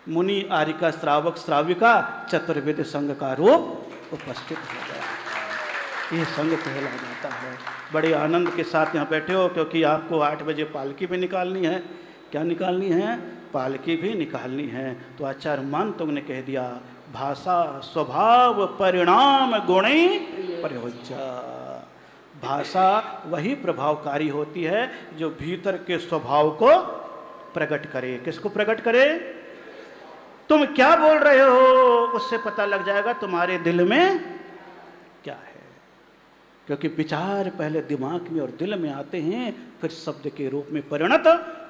मुनि, आरिका, श्रावक, श्राविका, चतुर्वेद संघ का रूप उपस्थित हो गया। ये संघ कहला जाता है। बड़े आनंद के साथ यहाँ बैठे हो, क्योंकि आपको 8 बजे पालकी भी निकालनी है। क्या निकालनी है, पालकी भी निकालनी है। तो आचार्य मान तुमने कह दिया, भाषा स्वभाव परिणाम गुणी प्रयोज्य। भाषा वही प्रभावकारी होती है जो भीतर के स्वभाव को प्रकट करे। किसको प्रकट करे, तुम क्या बोल रहे हो उससे पता लग जाएगा तुम्हारे दिल में क्या है, क्योंकि विचार पहले दिमाग में और दिल में आते हैं, फिर शब्द के रूप में परिणत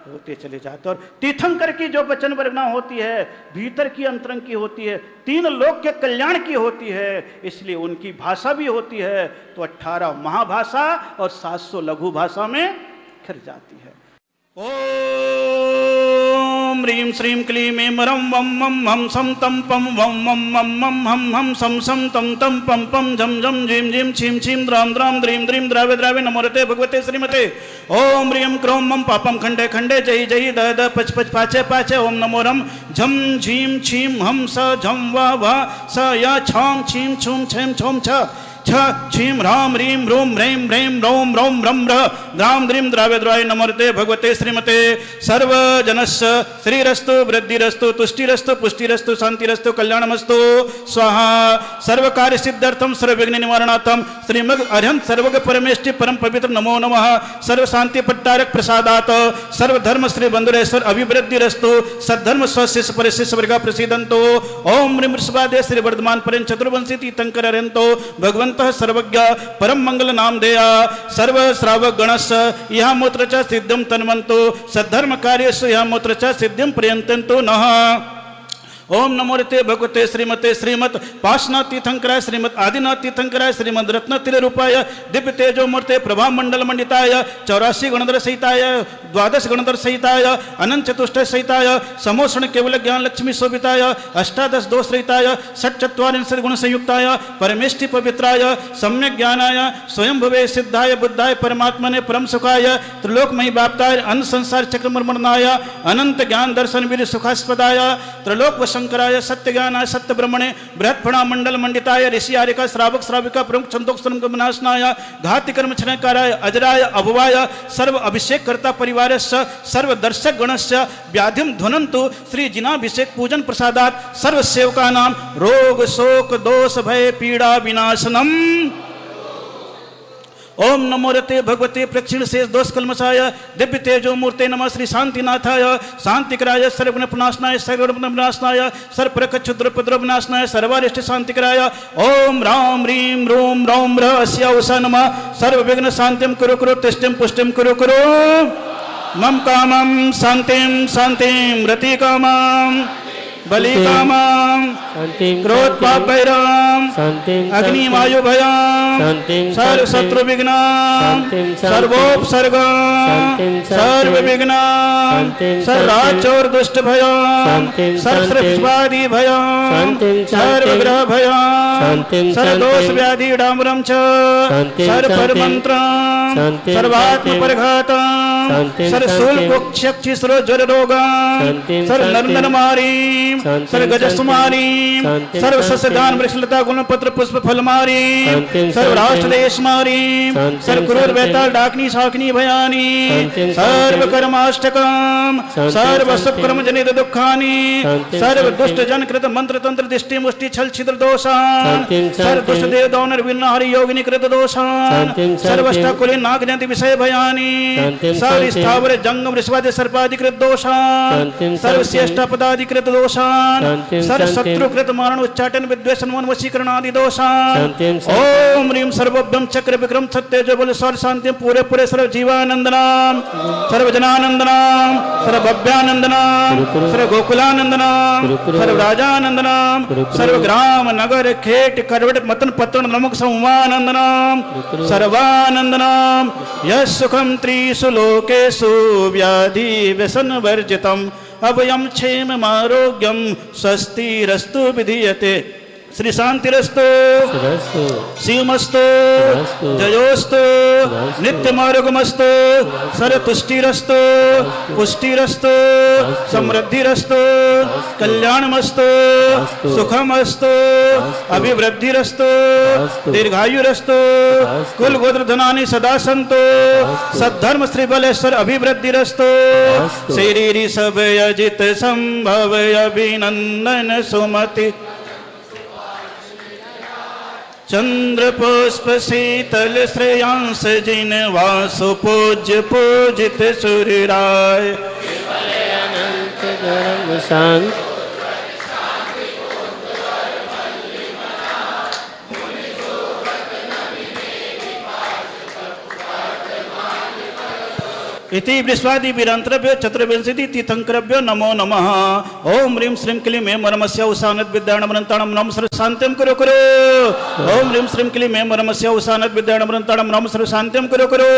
होते चले जाते। और तीर्थंकर की जो वचन वर्णना होती है, भीतर की अंतरंग की होती है, 3 लोक के कल्याण की होती है, इसलिए उनकी भाषा भी होती है। तो 18 महाभाषा और 700 लघु भाषा में खिर जाती है। ओम ह्रीं श्रीं क्लीं ऐं रं वं मं हम सं तं पं वं मं मं मं हम सं सं तं तं पं पं झं झं झीं झीं छीं छीं द्रां द्रां द्रीं द्रीं द्रावे द्रावे नमोरते भगवते श्रीमते। ओम ह्रीं क्रों मं पापं खंडे खंडे जय जय द द पच पच पाचे पाचे। ओम नमो रं झं झीं छीं हम स झं व भ स य छां छीं छूं छें छौं छ छ छीं ह्रां ह्रीं ह्रूं ह्रैं ह्रैं रौं रौं रं र द्रां द्रीं द्रावे द्राय नमोरते भगवते श्रीमते। सर्वजनस्य श्रीरस्तु वृद्धिरस्तु तुष्टिरस्तु पुष्टिरस्तु शांतिरस्तु कल्याणमस्तु स्वाहा। सर्वकार्य सिद्ध्यर्थम सर्वविघ्न निवारणार्थम श्रीमद् अरिहंत सर्वज्ञ परमेष्टि परम पवित्र नमो नमः। सर्व शांति पट्टारक प्रसादात सर्वधर्म श्री बंधुरेश्वर अभिवृद्धिरस्तु सद्धर्म स्वशिष्य परिशिष्य वर्गा प्रसीदंतो। ओम ह्रीं वृषभादे श्री वर्धमान परें चतुर्वंशी तीर्थंकर अरहंतो भगवंत सर्वज्ञ परम मंगल नाम देया। सर्व श्रावक गणस्य यह मूत्र च सिद्धिं तन्वन्तु सद्धर्म कार्यस्य यह मूत्र च सिद्धिं प्रयन्तन्तु नः। ओम नमोरते भगवते श्रीमते श्रीमत पाशना तीर्थंकराय श्रीमत आदिनाथ तीर्थंकराय श्रीमद रत्न तिरुपाय दिव्य तेजो मूर्ते प्रभा मंडल मंडिताय 84 गणधर सहिताय 12 गणधर सहिताय अनंत चतुष्टय सहिताय समोषण केवल ज्ञान लक्ष्मी शोभिताय 18 दोष रहिताय 64 गुण संयुक्ताय परमेष्टि पवित्राय सम्यक ज्ञानाय स्वयं भवे सिद्धाय बुद्धाय परमात्मने परम सुखाय त्रिलोकमयी व्याप्ताय अन्न संसार चक्र मर्मणाय अनंत ज्ञान दर्शन वीर सुखास्पदाय त्रिलोक शंकराय सत्य ज्ञानाय सत्य ब्रह्मणे बृहत्फणा मंडल मंडिताय ऋषि आर्यका श्रावक श्राविका प्रमुख छंदोक श्रम विनाशनाय घाति कर्म क्षणकाराय अजराय अभवाय सर्व अभिषेक कर्ता परिवारस्य सर्व दर्शक गणस्य व्याधिम ध्वनन्तु श्री जिनाभिषेक पूजन प्रसादात सर्व सेवकानां रोग शोक दोष भय पीड़ा विनाशनम। ओम नमो रते भगवते प्रक्षिण शेष दोष कलमसाय दिव्य तेजो मूर्ते नमः श्री शांतिनाथाय शांतिकराय सर्वगुण विनाशनाय सर्वगुण विनाशनाय सर्वप्रक क्षुद्र उपद्रव विनाशनाय सर्वारिष्ट शांतिकराय ओम राम ह्रीं रूम रौम रहस्य उषा नमः सर्व विघ्न शांतिम कुरु कुरु तिष्ठिम पुष्टिम कुरु कुरु मम कामं शांतिम शांतिम रति कामं बलि कामं क्रोध पाप भैरम अग्नि वायु भयम सर्व शत्रु विघ्नम सर्वोपसर्ग सर्व विघ्नम सर्वाचोर दुष्ट भयम सर्वस्वादी भयम सर्वग्रह भयम सर्वदोष व्याधि डाम्बरम च सर्वपरमंत्रम सर्वात्म परघातम सर्वशूलकोक्षक्षि सर्वज्वर रोगम सर्वनरनरमारीम सर्वगजस्मारीम सर्वसस्यदान वृक्षलता गुण पत्र पुष्प फलमारीम सर्वराष्ट्रदेशमारीम सर्वक्रूर बेताल डाकनी शाकनी भयानी सर्वकर्माष्टकम सर्वसुकर्म जनित दुखानि सर्व दुष्ट जन कृत मंत्र तंत्र दृष्टि मुष्टि छल छिद्र दोषान सर्व दुष्ट देव दौनर विन्न हरि योगिनी कृत दोषान सर्वष्टाकुली नाग जयंती विषय भयानी सर्व स्थावर जंगम ऋषवादि सर्पाधिकृत दोषान सर्व श्रेष्ठ पदाधिकृत दोषान सर्व शत्रुकृत मारण उच्चाटन विद्वेषण मन वशीकरण आदि दोषान ओम ह्रीं सर्वभ्यम चक्र विक्रम सत्य जो बल स्वर शांति पूरे पूरे सर्व जीवानंदनाम सर्व जनानंदनाम सर्व भव्यानंदनाम सर्व गोकुलानंदनाम सर्व राजानंदनाम सर्व ग्राम नगर खेट करवट मतन पतन नमुक संवानंदनाम सर्वानंदनाम यस् सुखम त्रिषु लोकेषु व्याधि व्यसन वर्जितम अभयम क्षेम आरोग्यम स्वस्तिरस्तु विधीयते श्री शांतिरस्तु शिवमस्तु जयोस्तु नित्यमार्गमस्तु सर्वतुष्टिरस्तु पुष्टिरस्तु समृद्धिरस्तु कल्याणमस्तु सुखमस्तु अभिवृद्धिरस्तु दीर्घायुरस्तु कुल गोत्र धनानि सदा सन्तु सद्धर्म श्री बलेश्वर अभिवृद्धिरस्तु शरीरी सब अजित संभव अभिनंदन सुमति चंद्र पुष्प शीतल श्रेयांस जिन वासु पूज्य पूजित सूर्यराय अनंत धर्म शांत इति वृष्वादि विरंतरभ्यो चतुर्विंशति तीर्थंकरभ्यो नमो नमः। ओम ह्रीं श्रीं क्लीं मे मरमस्य उषानद विद्याणमरंताणम नम सर्व शांतिम कुरु कुरु। ओम ह्रीं श्रीं क्लीं मे मरमस्य उषानद विद्याणमरंताणम नम सर्व शांतिम कुरु कुरु।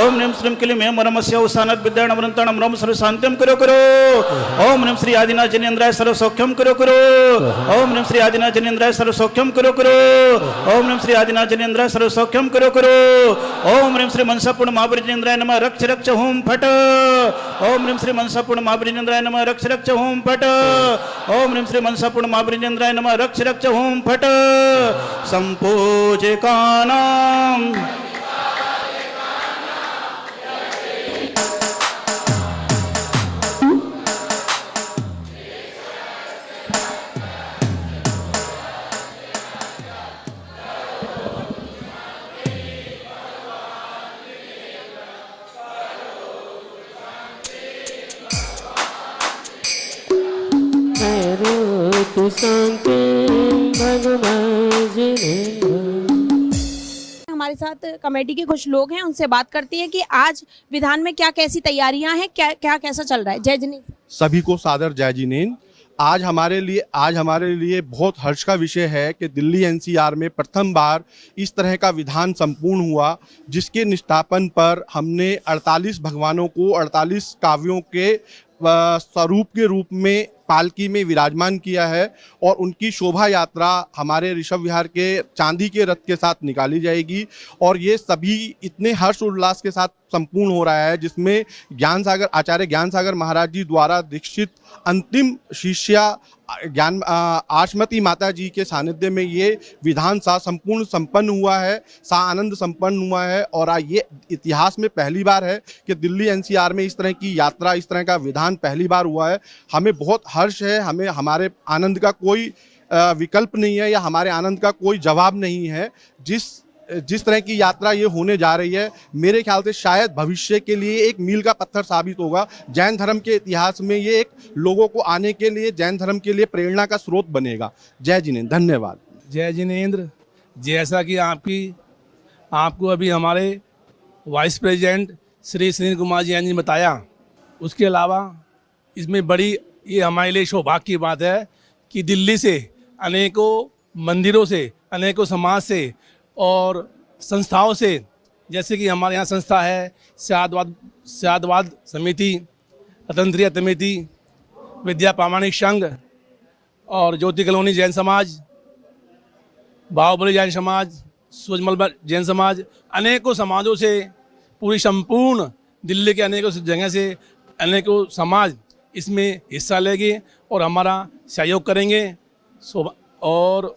ओम ह्रीं श्रीं क्लीं मे मरमस्य उषानद विद्याणमरंताणम नम सर्व शांतिम कुरु कुरु। ओम ह्रीं श्री आदिनाथ जनेन्द्राय सर्व सौख्यम कुरु कुरु। ओम ह्रीं श्री आदिनाथ जनेन्द्राय सर्व सौख्यम कुरु कुरु। ओम ह्रीं श्री आदिनाथ जनेन्द्राय सर्व सौख्यम कुरु कुरु। ओम ह्रीं श्री मनसापूर्ण महाबलीजेन्द्राय नमः रक्ष रक्ष होम फट। ओम ह्रीं श्री मनसापूर्ण महाबलीजेन्द्राय नमः रक्ष रक्ष होम फट। ओम ह्रीं श्री मनसापूर्ण महाबलीजेन्द्राय नमः रक्ष रक्ष होम फट। संपूजकानां हमारे साथ कमेटी के कुछ लोग हैं, उनसे बात करती है कि आज विधान में क्या कैसी तैयारियां हैं, क्या कैसा चल रहा है। जय जिनेन्द्र। सभी को सादर जय जिनेन्द्र। आज हमारे लिए बहुत हर्ष का विषय है कि दिल्ली एनसीआर में प्रथम बार इस तरह का विधान संपूर्ण हुआ, जिसके निष्ठापन पर हमने 48 भगवानों को 48 काव्यों के स्वरूप के रूप में पालकी में विराजमान किया है और उनकी शोभा यात्रा हमारे ऋषभ विहार के चांदी के रथ के साथ निकाली जाएगी। और ये सभी इतने हर्ष उल्लास के साथ संपूर्ण हो रहा है, जिसमें आचार्य ज्ञान सागर महाराज जी द्वारा दीक्षित अंतिम शिष्या ज्ञान आशमती माता जी के सानिध्य में ये विधान सा संपूर्ण संपन्न हुआ है, सा आनंद संपन्न हुआ है। और ये इतिहास में पहली बार है कि दिल्ली एनसीआर में इस तरह की यात्रा, इस तरह का विधान पहली बार हुआ है। हमें बहुत हर्ष है, हमें हमारे आनंद का कोई विकल्प नहीं है या हमारे आनंद का कोई जवाब नहीं है। जिस तरह की यात्रा ये होने जा रही है, मेरे ख्याल से शायद भविष्य के लिए एक मील का पत्थर साबित होगा। जैन धर्म के इतिहास में ये एक लोगों को आने के लिए, जैन धर्म के लिए प्रेरणा का स्रोत बनेगा। जय जिनेंद्र, धन्यवाद। जय जिनेंद्र। जैसा कि आपको अभी हमारे वाइस प्रेसिडेंट श्री सुनील कुमार जैन जी ने बताया, उसके अलावा इसमें बड़ी ये हमारे लिए सौभाग्य की बात है कि दिल्ली से अनेकों मंदिरों से, अनेकों समाज से और संस्थाओं से, जैसे कि हमारे यहाँ संस्था है स्यादवाद समिति, स्वतंत्रिया समिति, विद्या प्रामाणिक संघ और ज्योति कॉलोनी जैन समाज, बाहुबली जैन समाज, सूरजमल जैन समाज, अनेकों समाजों से, पूरी संपूर्ण दिल्ली के अनेकों जगह से अनेकों समाज इसमें हिस्सा लेंगे और हमारा सहयोग करेंगे और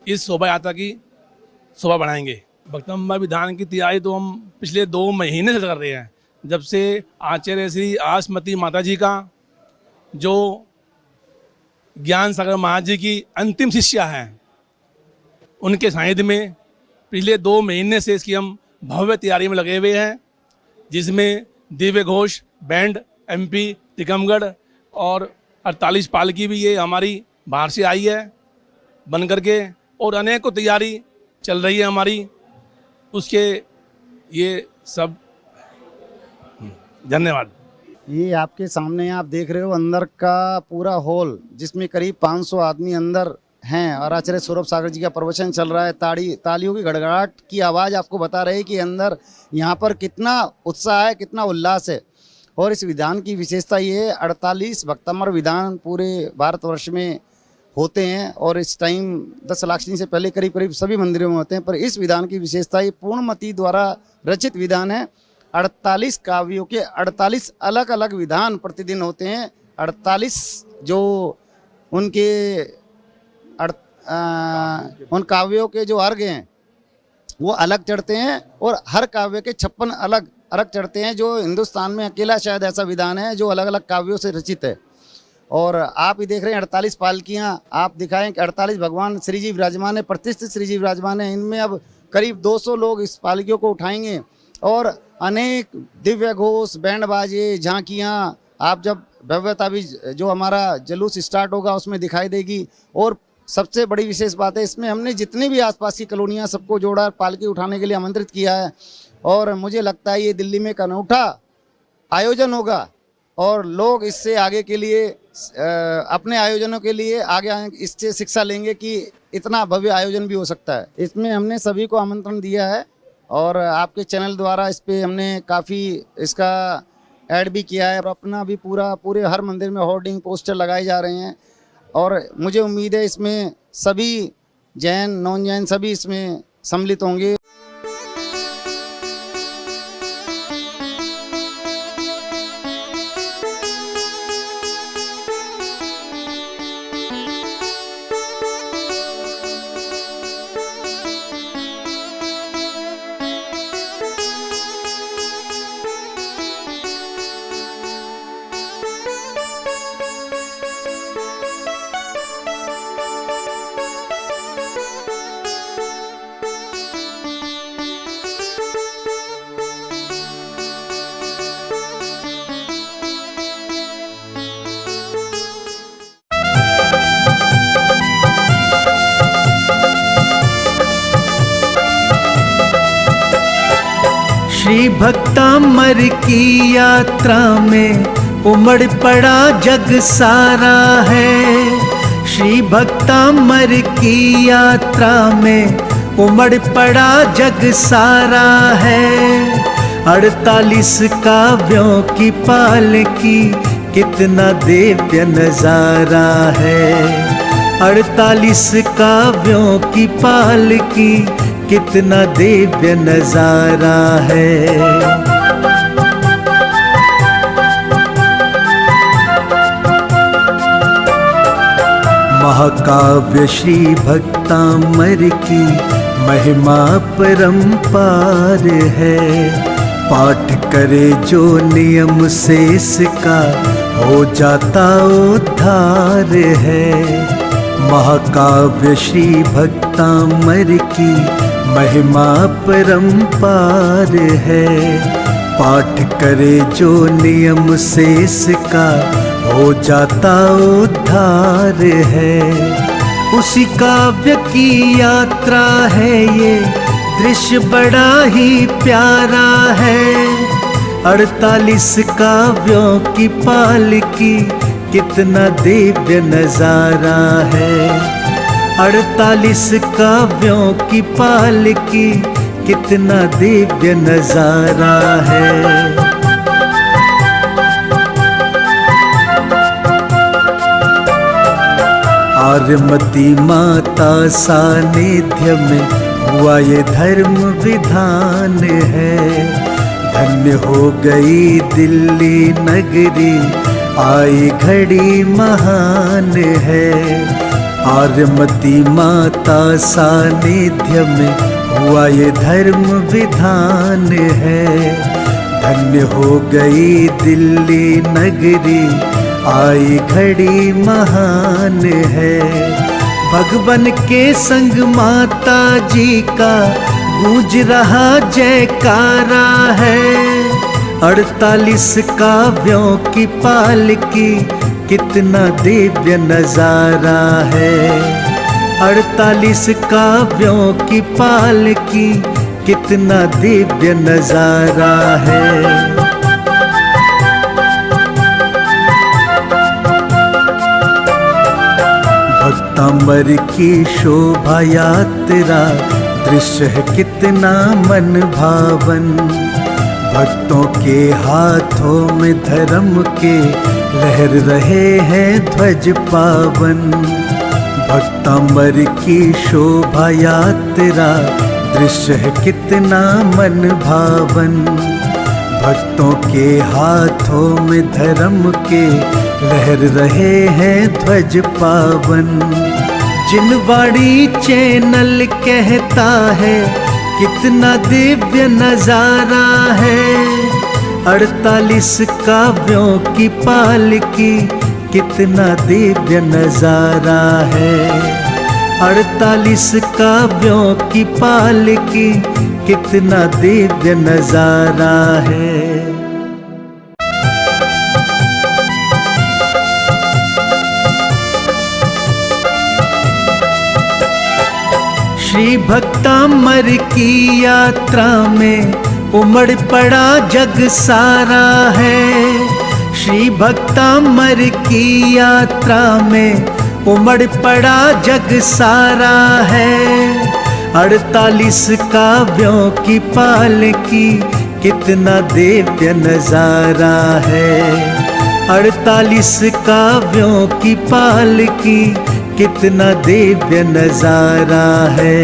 इस शोभा यात्रा की शोभा बढ़ाएंगे। भक्तम्बा विधान की तैयारी तो हम पिछले 2 महीने से कर रहे हैं, जब से आचार्य श्री आशमती माता जी का, जो ज्ञान सागर महाराज जी की अंतिम शिष्या हैं, उनके सानिध्य में पिछले 2 महीने से इसकी हम भव्य तैयारी में लगे हुए हैं, जिसमें दिव्य घोष, बैंड, एमपी, टीकमगढ़ और 48 पालकी भी ये हमारी बाहर से आई है बन करके, और अनेकों तैयारी चल रही है हमारी। उसके ये सब धन्यवाद। ये आपके सामने आप देख रहे हो अंदर का पूरा हॉल, जिसमें करीब 500 आदमी अंदर हैं और आचार्य सौरभ सागर जी का प्रवचन चल रहा है। तालियों की गड़गड़ाहट की आवाज़ आपको बता रही है कि अंदर यहाँ पर कितना उत्साह है, कितना उल्लास है। और इस विधान की विशेषता ये है, 48 भक्तमर विधान पूरे भारतवर्ष में होते हैं और इस टाइम 10 लाख से पहले करीब करीब सभी मंदिरों में होते हैं। पर इस विधान की विशेषता ये पूर्णमती द्वारा रचित विधान है। 48 काव्यों के 48 अलग अलग विधान प्रतिदिन होते हैं। 48 जो उनके उन काव्यों के जो अर्घ हैं वो अलग चढ़ते हैं और हर काव्य के 56 अलग अर्घ चढ़ते हैं, जो हिंदुस्तान में अकेला शायद ऐसा विधान है जो अलग अलग काव्यों से रचित है। और आप ही देख रहे हैं 48 पालकियाँ आप दिखाएं कि 48 भगवान श्री जी विराजमान है, प्रतिष्ठित श्री जी विराजमान है। इनमें अब करीब 200 लोग इस पालकियों को उठाएंगे और अनेक दिव्य घोष, बैंड बाजे, झांकियाँ, आप जब भव्यता भी जो हमारा जुलूस स्टार्ट होगा उसमें दिखाई देगी। और सबसे बड़ी विशेष बात है, इसमें हमने जितनी भी आसपास की कॉलोनियाँ सबको जोड़ा, पालकी उठाने के लिए आमंत्रित किया है। और मुझे लगता है ये दिल्ली में एक अनूठा आयोजन होगा और लोग इससे आगे के लिए अपने आयोजनों के लिए आगे इससे शिक्षा लेंगे कि इतना भव्य आयोजन भी हो सकता है। इसमें हमने सभी को आमंत्रण दिया है और आपके चैनल द्वारा इस पे हमने काफ़ी इसका ऐड भी किया है और अपना भी पूरे हर मंदिर में होर्डिंग पोस्टर लगाए जा रहे हैं। और मुझे उम्मीद है इसमें सभी जैन, नॉन जैन सभी इसमें सम्मिलित होंगे। श्री भक्तामर की यात्रा में उमड़ पड़ा जग सारा है। श्री भक्तामर की यात्रा में उमड़ पड़ा जग सारा है। 48 काव्यों की पालकी कितना दिव्य नजारा है। 48 काव्यों की पालकी कितना दिव्य नजारा है। महाकाव्य श्री भक्तामर की महिमा परंपार है। पाठ करे जो नियम से इसका हो जाता उद्धार है। महाकाव्य श्री भक्तामर की महिमा परंपार है। पाठ करे जो नियम से इसका हो जाता उद्धार है। उसी काव्य की यात्रा है ये, दृश्य बड़ा ही प्यारा है। 48 काव्यों की पालकी कितना दिव्य नजारा है। 48 काव्यों की पालकी कितना दिव्य नजारा है। आर्यमती माता सानिध्य में हुआ ये धर्म विधान है। धन्य हो गई दिल्ली नगरी, आई घड़ी महान है। आर्यमती माता सानिध्य में हुआ ये धर्म विधान है। धन्य हो गई दिल्ली नगरी, आई घड़ी महान है। भगवन के संग माता जी का गूंज रहा जयकारा है। 48 काव्यों की पालकी कितना दिव्य नजारा है। 48 काव्यों की पालकी कितना दिव्य नजारा है। भक्तांबर की शोभा यात्रा दृश्य है कितना मन भावन। भक्तों के हाथों में धर्म के लहर रहे हैं ध्वज पावन। भक्तांबर की शोभा यात्रा दृश्य है कितना मन भावन। भक्तों के हाथों में धर्म के लहर रहे हैं ध्वज पावन। जिनवाड़ी चैनल कहता है कितना दिव्य नजारा है। 48 काव्यों की पालकी कितना दिव्य नजारा है। 48 काव्यों की पालकी कितना दिव्य नजारा है। श्री भक्तामर की यात्रा में उमड़ पड़ा जग सारा है। श्री भक्तामर की यात्रा में उमड़ पड़ा जग सारा है। 48 काव्यों की पालकी कितना दिव्य नजारा है। 48 काव्यों की पालकी कितना दिव्य नजारा है।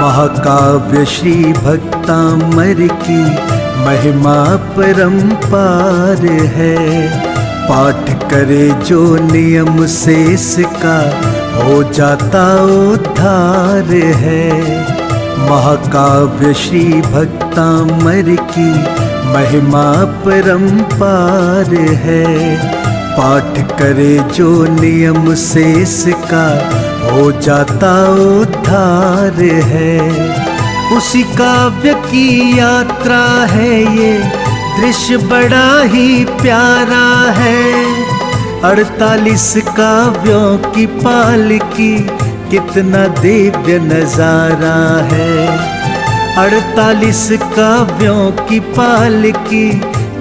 महाकाव्य श्री भक्तामर की महिमा परंपार है। पाठ करे जो नियम से इसका हो जाता उद्धार है। महाकाव्य श्री भक्तामर की महिमा परंपार है। पाठ करे जो नियम से इसका हो जाता उद्धार है। उसी काव्य की यात्रा है ये, दृश्य बड़ा ही प्यारा है। 48 काव्यों की पालकी कितना दिव्य नजारा है। 48 काव्यों की पालकी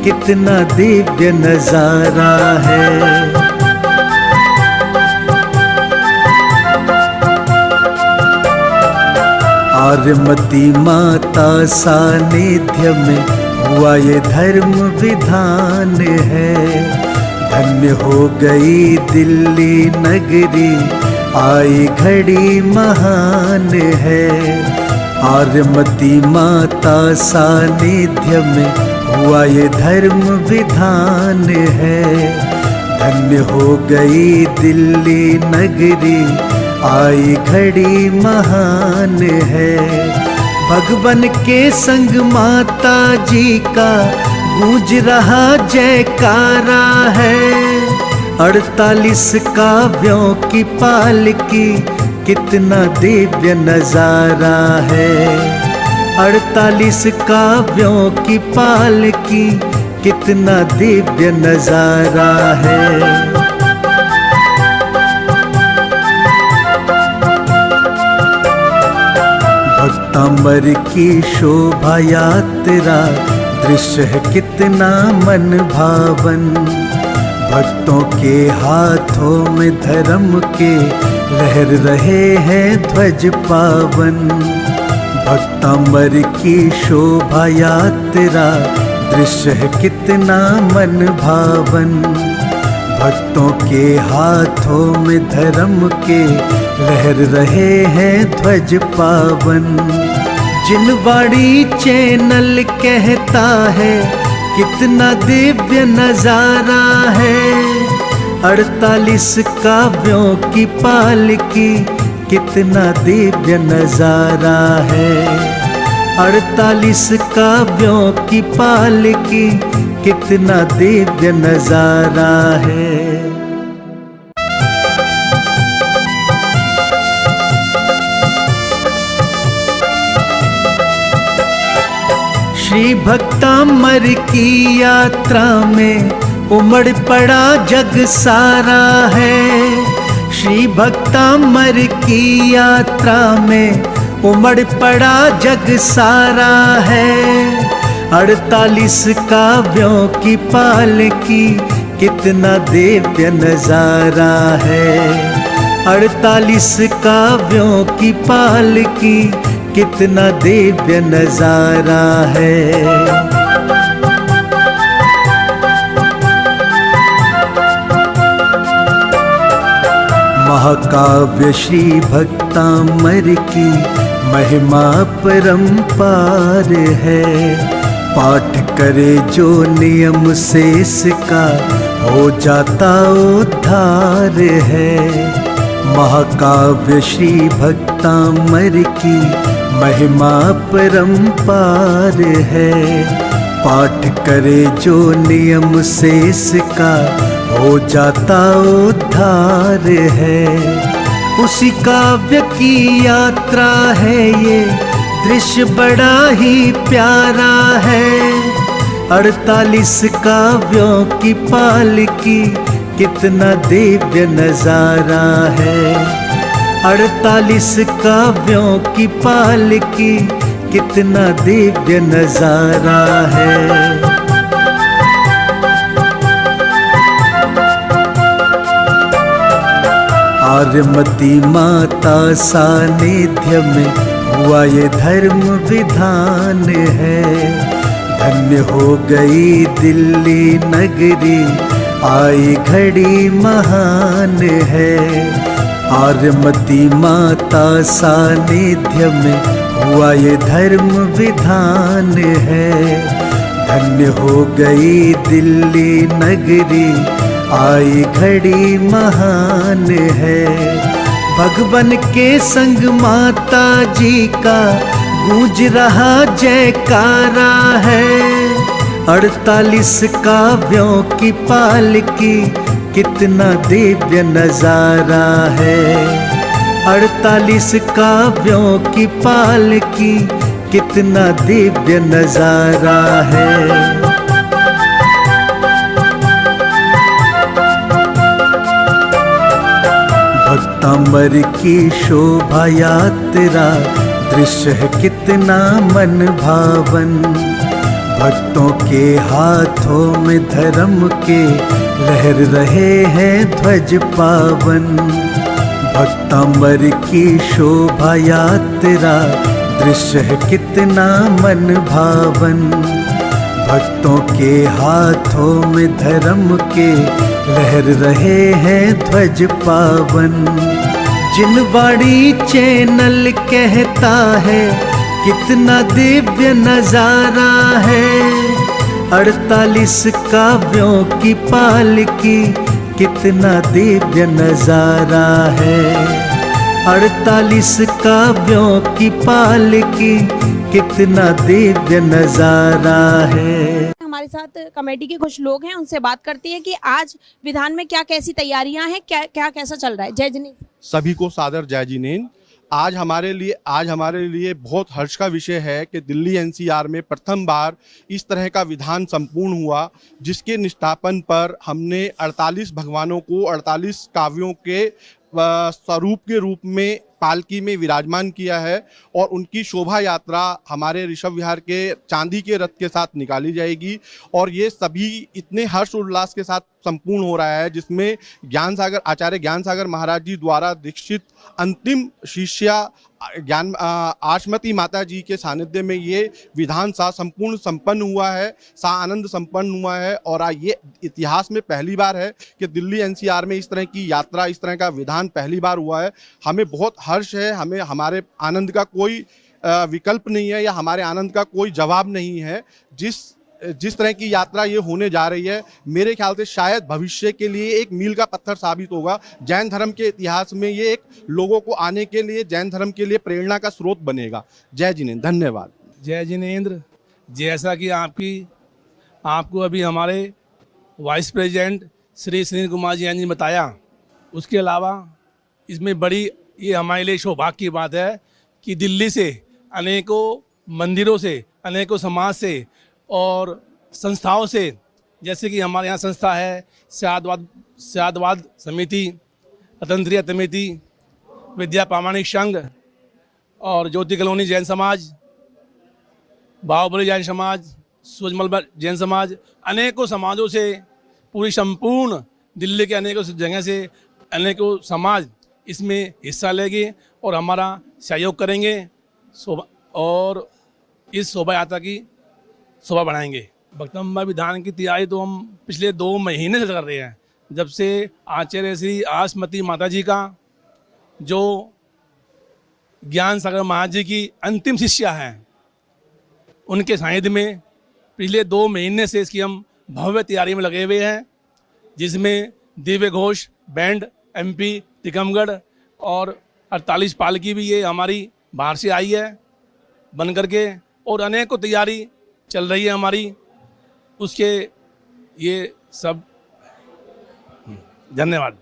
कितना दिव्य नजारा है। आर्यमती माता सानिध्य में हुआ ये धर्म विधान है। धन्य हो गई दिल्ली नगरी, आई घड़ी महान है। आर्यमती माता सानिध्य में हुआ ये धर्म विधान है। धन्य हो गई दिल्ली नगरी, आई घड़ी महान है। भगवन के संग माता जी का गूंज रहा जयकारा है। 48 काव्यों की पालकी, कितना दिव्य नजारा है। 48 काव्यों की पालकी, कितना दिव्य नजारा है। भक्तांबर की शोभा यात्रा, दृश्य है कितना मन भावन। भक्तों के हाथों में धर्म के लहर रहे हैं ध्वज पावन। भक्तांबर की शोभा यात्रा, दृश्य है कितना मन भावन। भक्तों के हाथों में धर्म के लहर रहे हैं ध्वज पावन। जिनवाड़ी चैनल कहता है, कितना दिव्य नजारा है। 48 काव्यों की पालकी, कितना दिव्य नजारा है। 48 काव्यों की पालकी, कितना दिव्य नजारा है। श्री भक्तांबर की यात्रा में उमड़ पड़ा जग सारा है। श्री भक्तांबर की यात्रा में उमड़ पड़ा जग सारा है। 48 काव्यों की पालकी, कितना दिव्य नजारा है। 48 काव्यों की पालकी, कितना दिव्य नजारा है। महाकाव्य श्री भक्तांबर की महिमा परंपार है। पाठ करे जो नियम से इसका, हो जाता उद्धार है। महाकाव्य श्री भक्तांबर की महिमा परंपार है। पाठ करे जो नियम से इसका, हो जाता उद्धार है। उसी काव्य की यात्रा है ये, दृश्य बड़ा ही प्यारा है। 48 काव्यों की पालकी, कितना दिव्य नजारा है। 48 काव्यों की पालकी, कितना दिव्य नजारा है। आर्यमती माता सानिध्य में हुआ ये धर्म विधान है। धन्य हो गई दिल्ली नगरी, आई घड़ी महान है। आर्यमती माता सानिध्य में हुआ ये धर्म विधान है। धन्य हो गई दिल्ली नगरी, आई घड़ी महान है। भगवन के संग माता जी का गूंज रहा जयकारा है। 48 काव्यों की पालकी, कितना दिव्य नजारा है। 48 काव्यों की पालकी, कितना दिव्य नजारा है। भक्तांबर की शोभा यात्रा, दृश्य है कितना मन भावन। भक्तों के हाथों में धर्म के लहर रहे हैं ध्वज पावन। भक्तांबर की शोभा यात्रा, दृश्य है कितना मन भावन। भक्तों के हाथों में धर्म के लहर रहे हैं ध्वज पावन। जिनवाड़ी चैनल कहता है, कितना दिव्य नजारा है। 48 काव्यों की पालकी, कितना दिव्य नजारा है। 48 काव्यों की पालकी, कितना दिव्य नजारा है। हमारे साथ कमेटी के कुछ लोग हैं, उनसे बात करती है कि आज विधान में क्या कैसी तैयारियां हैं, क्या कैसा चल रहा है। जय जिनेंद्र। सभी को सादर जय जिनेंद्र। आज हमारे लिए बहुत हर्ष का विषय है कि दिल्ली एनसीआर में प्रथम बार इस तरह का विधान संपूर्ण हुआ, जिसके निष्ठापन पर हमने 48 भगवानों को 48 काव्यों के स्वरूप के रूप में पालकी में विराजमान किया है और उनकी शोभा यात्रा हमारे ऋषभ विहार के चांदी के रथ के साथ निकाली जाएगी। और ये सभी इतने हर्ष उल्लास के साथ संपूर्ण हो रहा है, जिसमें आचार्य ज्ञान सागर महाराज जी द्वारा दीक्षित अंतिम शिष्या आशमती माता जी के सानिध्य में ये विधान संपूर्ण संपन्न हुआ है, आनंद संपन्न हुआ है। और ये इतिहास में पहली बार है कि दिल्ली एनसीआर में इस तरह की यात्रा, इस तरह का विधान पहली बार हुआ है। हमें बहुत हर्ष है, हमें हमारे आनंद का कोई विकल्प नहीं है या हमारे आनंद का कोई जवाब नहीं है। जिस तरह की यात्रा ये होने जा रही है, मेरे ख्याल से शायद भविष्य के लिए एक मील का पत्थर साबित होगा। जैन धर्म के इतिहास में ये एक लोगों को आने के लिए, जैन धर्म के लिए प्रेरणा का स्रोत बनेगा। जय जिनेंद्र। धन्यवाद। जय जिनेंद्र। जैसा कि आपको अभी हमारे वाइस प्रेसिडेंट श्री सुनील कुमार जी ने बताया, उसके अलावा इसमें बड़ी ये हमारे लिए सौभाग्य की बात है कि दिल्ली से अनेकों मंदिरों से, अनेकों समाज से और संस्थाओं से, जैसे कि हमारे यहाँ संस्था है स्यादवाद समिति, स्वतंत्रीय समिति, विद्या प्रामाणिक संघ और ज्योति कॉलोनी जैन समाज, बाहुबली जैन समाज, सूरजमल जैन समाज, अनेकों समाजों से पूरी संपूर्ण दिल्ली के अनेकों जगह से अनेकों समाज इसमें हिस्सा लेंगे और हमारा सहयोग करेंगे और इस शोभा यात्रा की शोभा बढ़ाएंगे। भक्तम्बा विधान की तैयारी तो हम पिछले 2 महीने से कर रहे हैं, जब से आचार्य श्री आशमती माता जी का, जो ज्ञान सागर महाराज जी की अंतिम शिष्या हैं, उनके सानिध्य में पिछले 2 महीने से इसकी हम भव्य तैयारी में लगे हुए हैं, जिसमें दिव्य घोष, बैंड, एमपी, टीकमगढ़ और 48 पालकी भी ये हमारी बाहर से आई है बन करके, और अनेकों तैयारी चल रही है हमारी, उसके ये सब। धन्यवाद।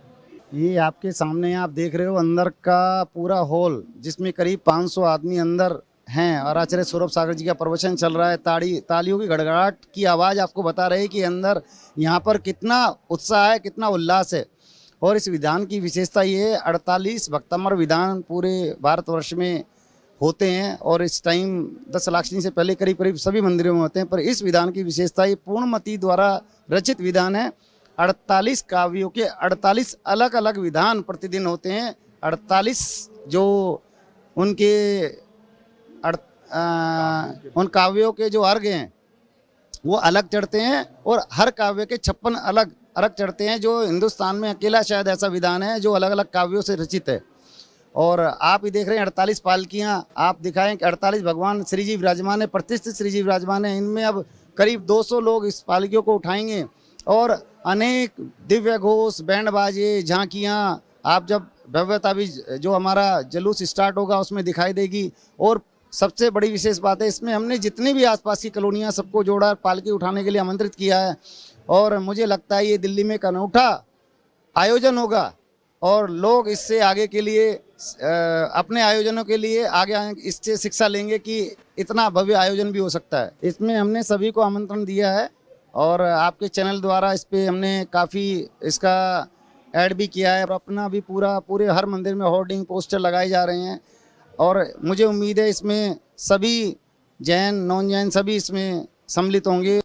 ये आपके सामने आप देख रहे हो अंदर का पूरा हॉल, जिसमें करीब 500 आदमी अंदर हैं और आचार्य सौरभ सागर जी का प्रवचन चल रहा है। तालियों की गड़गड़ाहट की आवाज़ आपको बता रही है कि अंदर यहाँ पर कितना उत्साह है, कितना उल्लास है। और इस विधान की विशेषता ये है, 48 भक्तम्बर विधान पूरे भारतवर्ष में होते हैं और इस टाइम 10 लाख से पहले करीब करीब सभी मंदिरों में होते हैं, पर इस विधान की विशेषता ये पूर्णमती द्वारा रचित विधान है। 48 काव्यों के 48 अलग अलग विधान प्रतिदिन होते हैं। 48 जो उनके उन काव्यों के जो अर्घ हैं वो अलग चढ़ते हैं और हर काव्य के 56 अलग अर्घ चढ़ते हैं, जो हिंदुस्तान में अकेला शायद ऐसा विधान है जो अलग अलग काव्यों से रचित है। और आप ही देख रहे हैं 48 पालकियाँ आप दिखाएं कि 48 भगवान श्री जी विराजमान है, प्रतिष्ठित श्री जी विराजमान है। इनमें अब करीब 200 लोग इस पालकियों को उठाएंगे और अनेक दिव्य घोष, बैंड बाजे, झांकियाँ, आप जब भव्यता भी जो हमारा जुलूस स्टार्ट होगा उसमें दिखाई देगी। और सबसे बड़ी विशेष बात है, इसमें हमने जितनी भी आसपास की कॉलोनियाँ सबको जोड़ा, पालकी उठाने के लिए आमंत्रित किया है। और मुझे लगता है ये दिल्ली में एक अनूठा आयोजन होगा और लोग इससे आगे के लिए अपने आयोजनों के लिए आगे इससे शिक्षा लेंगे कि इतना भव्य आयोजन भी हो सकता है। इसमें हमने सभी को आमंत्रण दिया है और आपके चैनल द्वारा इस पर हमने काफ़ी इसका ऐड भी किया है और अपना भी पूरे हर मंदिर में होर्डिंग पोस्टर लगाए जा रहे हैं। और मुझे उम्मीद है इसमें सभी जैन, नॉन जैन सभी इसमें सम्मिलित होंगे।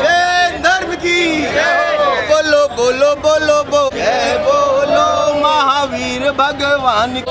जैन धर्म की बोलो बोलो बोलो बोलो, बोलो महावीर भगवान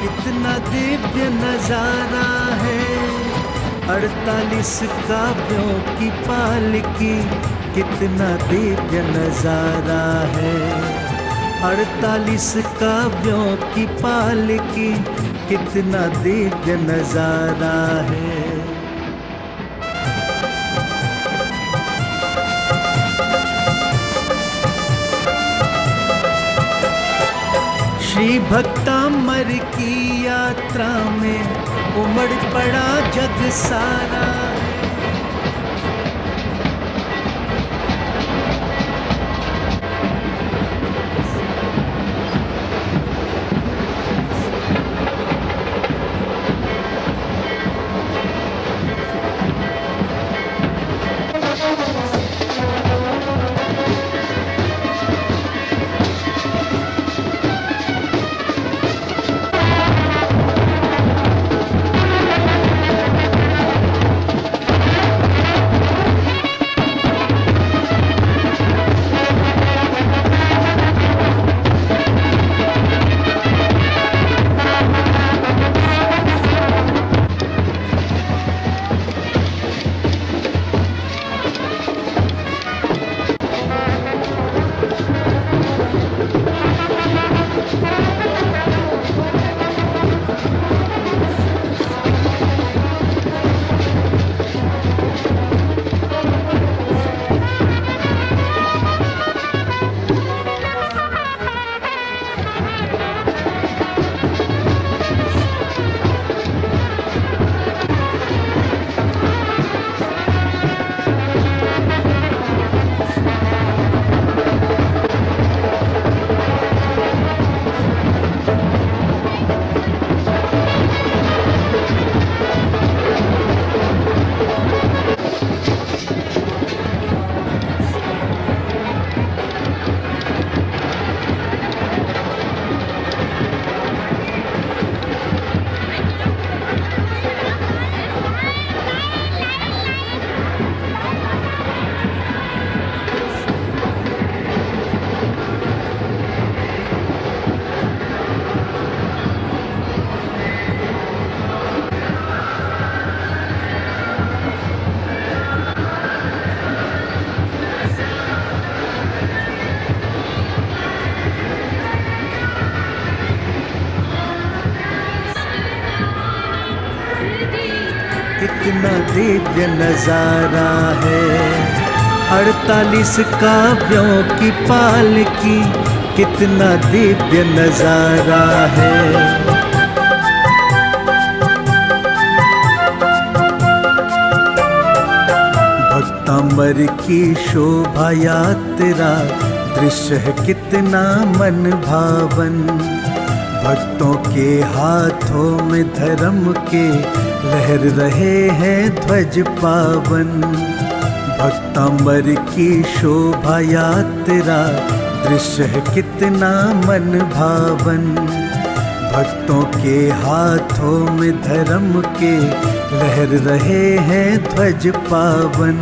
कितना दिव्य नजारा है। 48 काव्यों की पालकी कितना दिव्य नजारा है। 48 काव्यों की पालकी कितना दिव्य नजारा है। श्री भक्तामर की यात्रा में उमड़ पड़ा जग सारा। कितना दिव्य नजारा है। 48 काव्यों की पालकी कितना दिव्य नजारा है। भक्तांबर की शोभा यात्रा दृश्य है कितना मन भावन। भक्तों के हाथों में धर्म के लहर रहे हैं ध्वज पावन। भक्तांबर की शोभा यात्रा दृश्य है कितना मन भावन। भक्तों के हाथों में धर्म के लहर रहे हैं ध्वज पावन।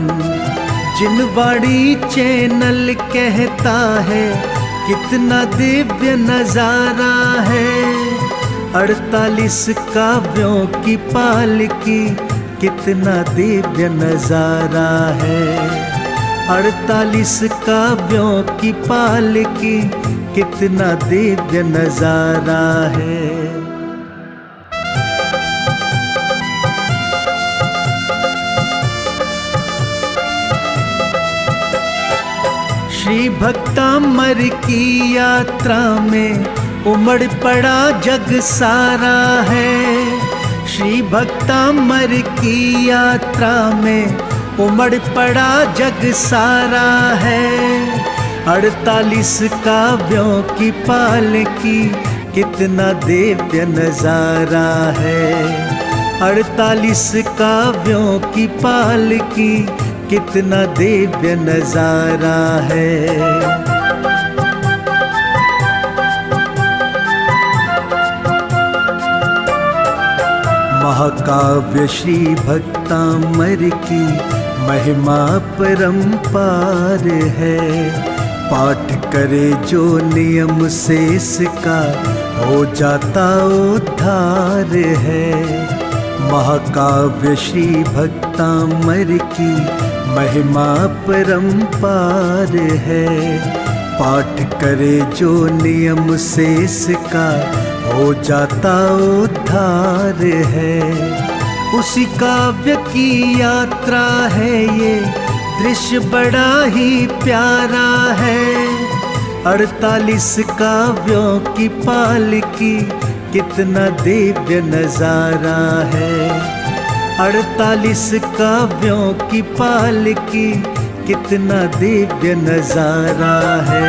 जिनवाड़ी चैनल कहता है कितना दिव्य नजारा है। 48 काव्यों की पालकी कितना दिव्य नजारा है। 48 काव्यों की पालकी कितना दिव्य नजारा है। श्री भक्तामर की यात्रा में उमड़ पड़ा जग सारा है। श्री भक्तामर की यात्रा में उमड़ पड़ा जग सारा है। 48 काव्यों की पालकी कितना दिव्य नजारा है। 48 काव्यों की पालकी कितना दिव्य नजारा है। महाकाव्य श्री भक्तामर की महिमा परंपार है। पाठ करे जो नियम से इसका हो जाता उद्धार है। महाकाव्य श्री भक्तामर की महिमा परंपार है। पाठ करे जो नियम से इसका हो जाता उद्धार है। उसी काव्य की यात्रा है ये दृश्य बड़ा ही प्यारा है। 48 काव्यों की पालकी कितना दिव्य नजारा है। 48 काव्यों की पालकी कितना दिव्य नजारा है।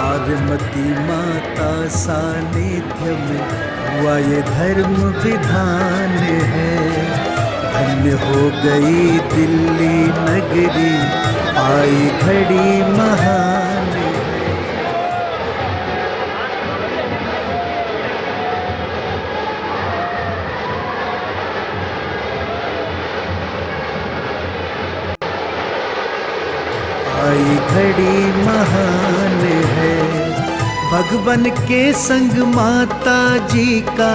आर्यमती माता सानिध्य में हुआ ये धर्म विधान है। धन्य हो गई दिल्ली नगरी, आई घड़ी महान है। आई घड़ी महान है। भगवन के संग माता जी का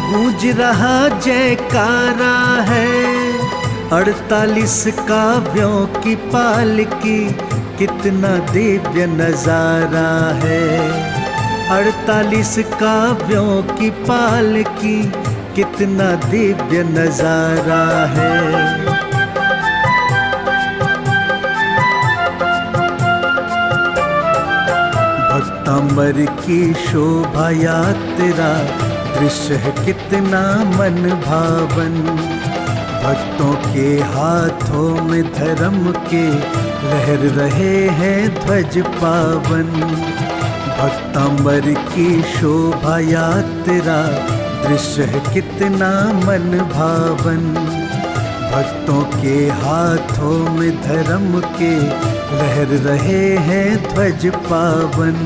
गूंज रहा जयकारा है। 48 काव्यों की पालकी कितना दिव्य नजारा है। 48 काव्यों की पालकी कितना दिव्य नजारा है। भक्तामर की शोभा यात्रा दृश्य है कितना मन भावन। भक्तों के हाथों में धर्म के लहर रहे हैं ध्वज पावन। भक्तामर की शोभा यात्रा दृश्य है कितना मन भावन। भक्तों के हाथों में धर्म के लहर रहे हैं ध्वज पावन।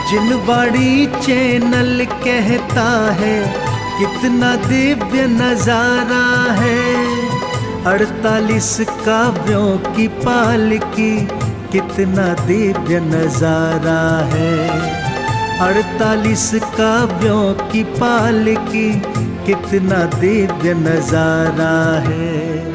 जिनवाड़ी चैनल कहता है कितना दिव्य नजारा है। 48 काव्यों की पालकी कितना दिव्य नजारा है। 48 काव्यों की पालकी कितना दिव्य नजारा है।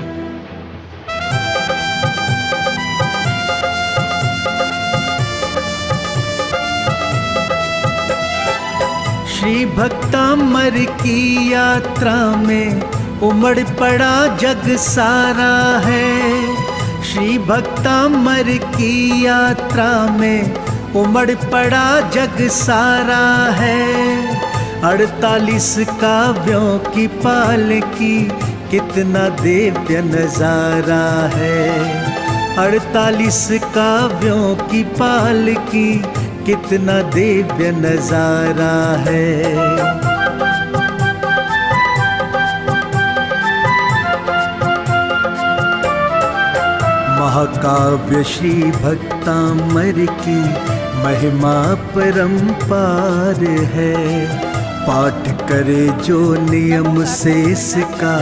श्री भक्तामर की यात्रा में उमड़ पड़ा जग सारा है। श्री भक्तामर की यात्रा में उमड़ पड़ा जग सारा है। 48 काव्यों की पालकी कितना दिव्य नजारा है। 48 काव्यों की पालकी कितना दिव्य नजारा है। महाकाव्य श्री भक्तामर की महिमा परंपार है। पाठ करे जो नियम से इसका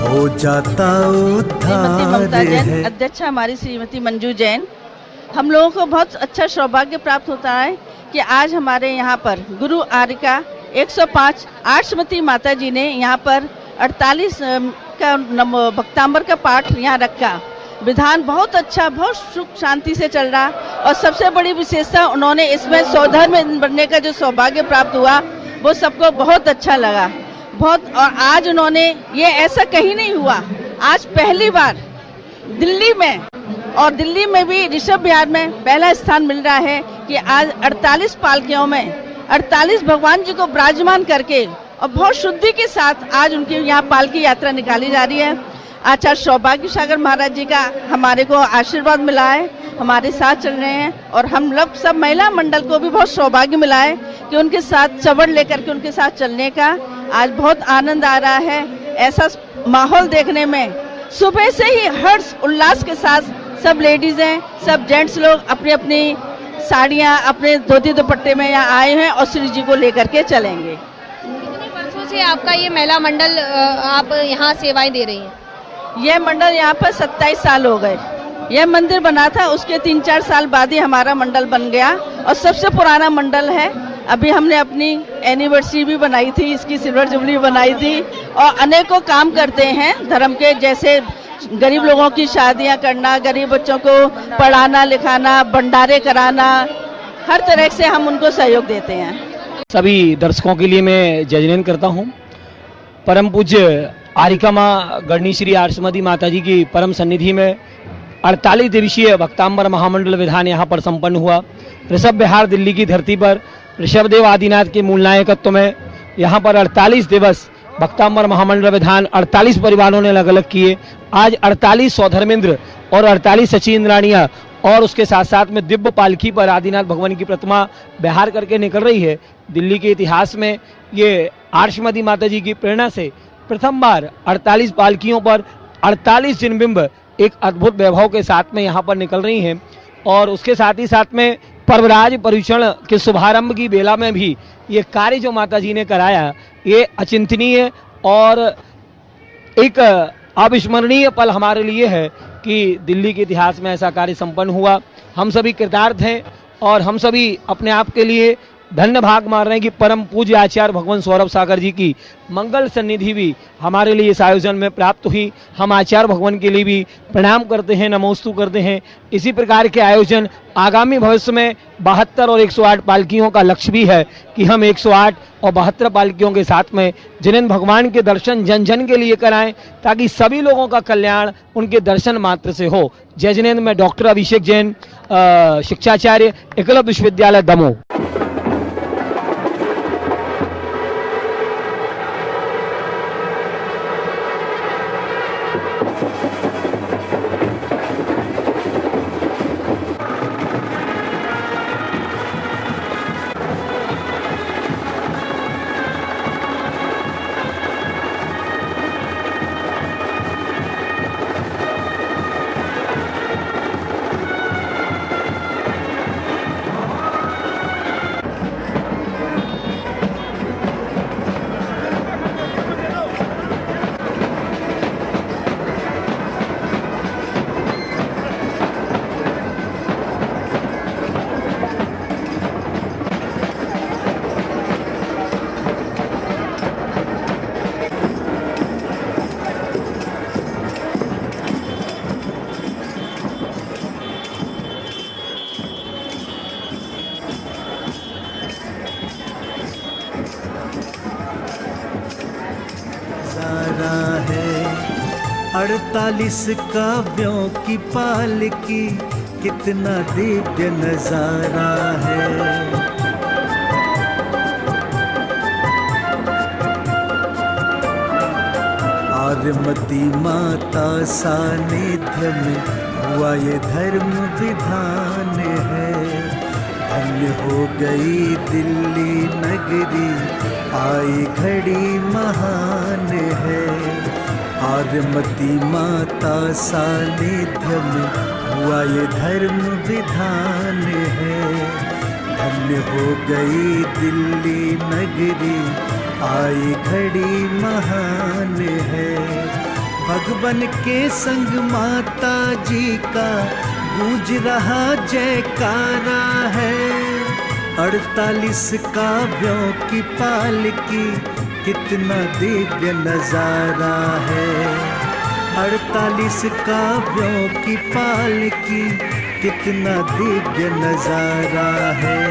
हो जाता उद्धार है। अध्यक्ष हमारी श्रीमती मंजू जैन हम लोगों को बहुत अच्छा सौभाग्य प्राप्त होता है कि आज हमारे यहाँ पर गुरु आरिका 105 आठमती माता जी ने यहाँ पर 48 का भक्तांबर का पाठ यहाँ रखा। विधान बहुत अच्छा, बहुत सुख शांति से चल रहा और सबसे बड़ी विशेषता उन्होंने इसमें सौधर्म बनने का जो सौभाग्य प्राप्त हुआ वो सबको बहुत अच्छा लगा बहुत। और आज उन्होंने ये ऐसा कहीं नहीं हुआ, आज पहली बार दिल्ली में और दिल्ली में भी ऋषभ विहार में पहला स्थान मिल रहा है कि आज 48 पालकियों में 48 भगवान जी को विराजमान करके और बहुत शुद्धि के साथ आज उनकी यहाँ पालकी यात्रा निकाली जा रही है। आचार्य सौभाग्य सागर महाराज जी का हमारे को आशीर्वाद मिला है, हमारे साथ चल रहे हैं और हम लोग सब महिला मंडल को भी बहुत सौभाग्य मिला है कि उनके साथ चवड़ लेकर के उनके साथ चलने का आज बहुत आनंद आ रहा है। ऐसा माहौल देखने में सुबह से ही हर्ष उल्लास के साथ सब लेडीज हैं, सब जेंट्स लोग अपनी अपनी साड़ियाँ अपने धोती दुपट्टे में यहाँ आए हैं और श्री जी को लेकर के चलेंगे। कितने वर्षों से आपका ये महिला मंडल आप यहाँ सेवाएं दे रही हैं? यह मंडल यहाँ पर 27 साल हो गए। यह मंदिर बना था, उसके 3-4 साल बाद ही हमारा मंडल बन गया और सबसे पुराना मंडल है। अभी हमने अपनी एनिवर्सरी भी बनाई थी, इसकी सिल्वर जुबली बनाई थी और अनेकों काम करते हैं धर्म के, जैसे गरीब लोगों की शादियां करना, गरीब बच्चों को पढ़ाना लिखाना, भंडारे कराना, हर तरह से हम उनको सहयोग देते हैं। सभी दर्शकों के लिए मैं जय जिनेंद्र करता हूं। परम पूज्य आरिका माँ गढ़नी श्री आरसमती माता जी की परम सन्निधि में 48 दिवसीय भक्तांबर महामंडल विधान यहाँ पर संपन्न हुआ। ऋषभ विहार दिल्ली की धरती पर ऋषभदेव आदिनाथ के मूल नायकत्व में यहाँ पर 48 दिवस भक्तांबर महामंडल विधान 48 परिवारों ने अलग अलग किए। आज 48 सौधर्मेंद्र और 48 सचींद्राणियाँ और उसके साथ साथ में दिव्य पालकी पर आदिनाथ भगवान की प्रतिमा बिहार करके निकल रही है। दिल्ली के इतिहास में ये आरसमती माता जी की प्रेरणा से प्रथम बार 48 पालकियों पर 48 जिनबिंब एक अद्भुत वैभव के साथ में यहाँ पर निकल रही हैं और उसके साथ ही साथ में पर्वराज परिचरण के शुभारंभ की बेला में भी ये कार्य जो माता जी ने कराया ये अचिंतनीय और एक अविस्मरणीय पल हमारे लिए है कि दिल्ली के इतिहास में ऐसा कार्य संपन्न हुआ। हम सभी कृतार्थ हैं और हम सभी अपने आप के लिए धन्य भाग मार रहे हैं कि परम पूज्य आचार्य भगवान सौरभ सागर जी की मंगल सन्निधि भी हमारे लिए इस आयोजन में प्राप्त हुई। हम आचार्य भगवान के लिए भी प्रणाम करते हैं, नमोस्तु करते हैं। इसी प्रकार के आयोजन आगामी भविष्य में 72 और 108 पालकियों का लक्ष्य भी है कि हम 108 और 72 पालकियों के साथ में जिनेंद्र भगवान के दर्शन जन जन के लिए कराएं ताकि सभी लोगों का कल्याण उनके दर्शन मात्र से हो। जय जिनेंद्र। मैं डॉक्टर अभिषेक जैन, शिक्षाचार्य, एकलव्य विश्वविद्यालय दमोह। है 48 काव्यों की पालकी, कितना दिव्य नजारा है। आरमती माता सानिध्य में हुआ ये धर्म विधान है। धन्य हो गई दिल्ली नगरी, आई घड़ी महान है। आरमती माता सानिध्य में हुआ ये धर्म विधान है। धन्य हो गई दिल्ली नगरी, आई घड़ी महान है। भगवन के संग माता जी का गूंज रहा जयकारा है। 48 काव्यों की पालकी कितना दिव्य नजारा है। 48 काव्यों की पालकी कितना दिव्य नजारा है।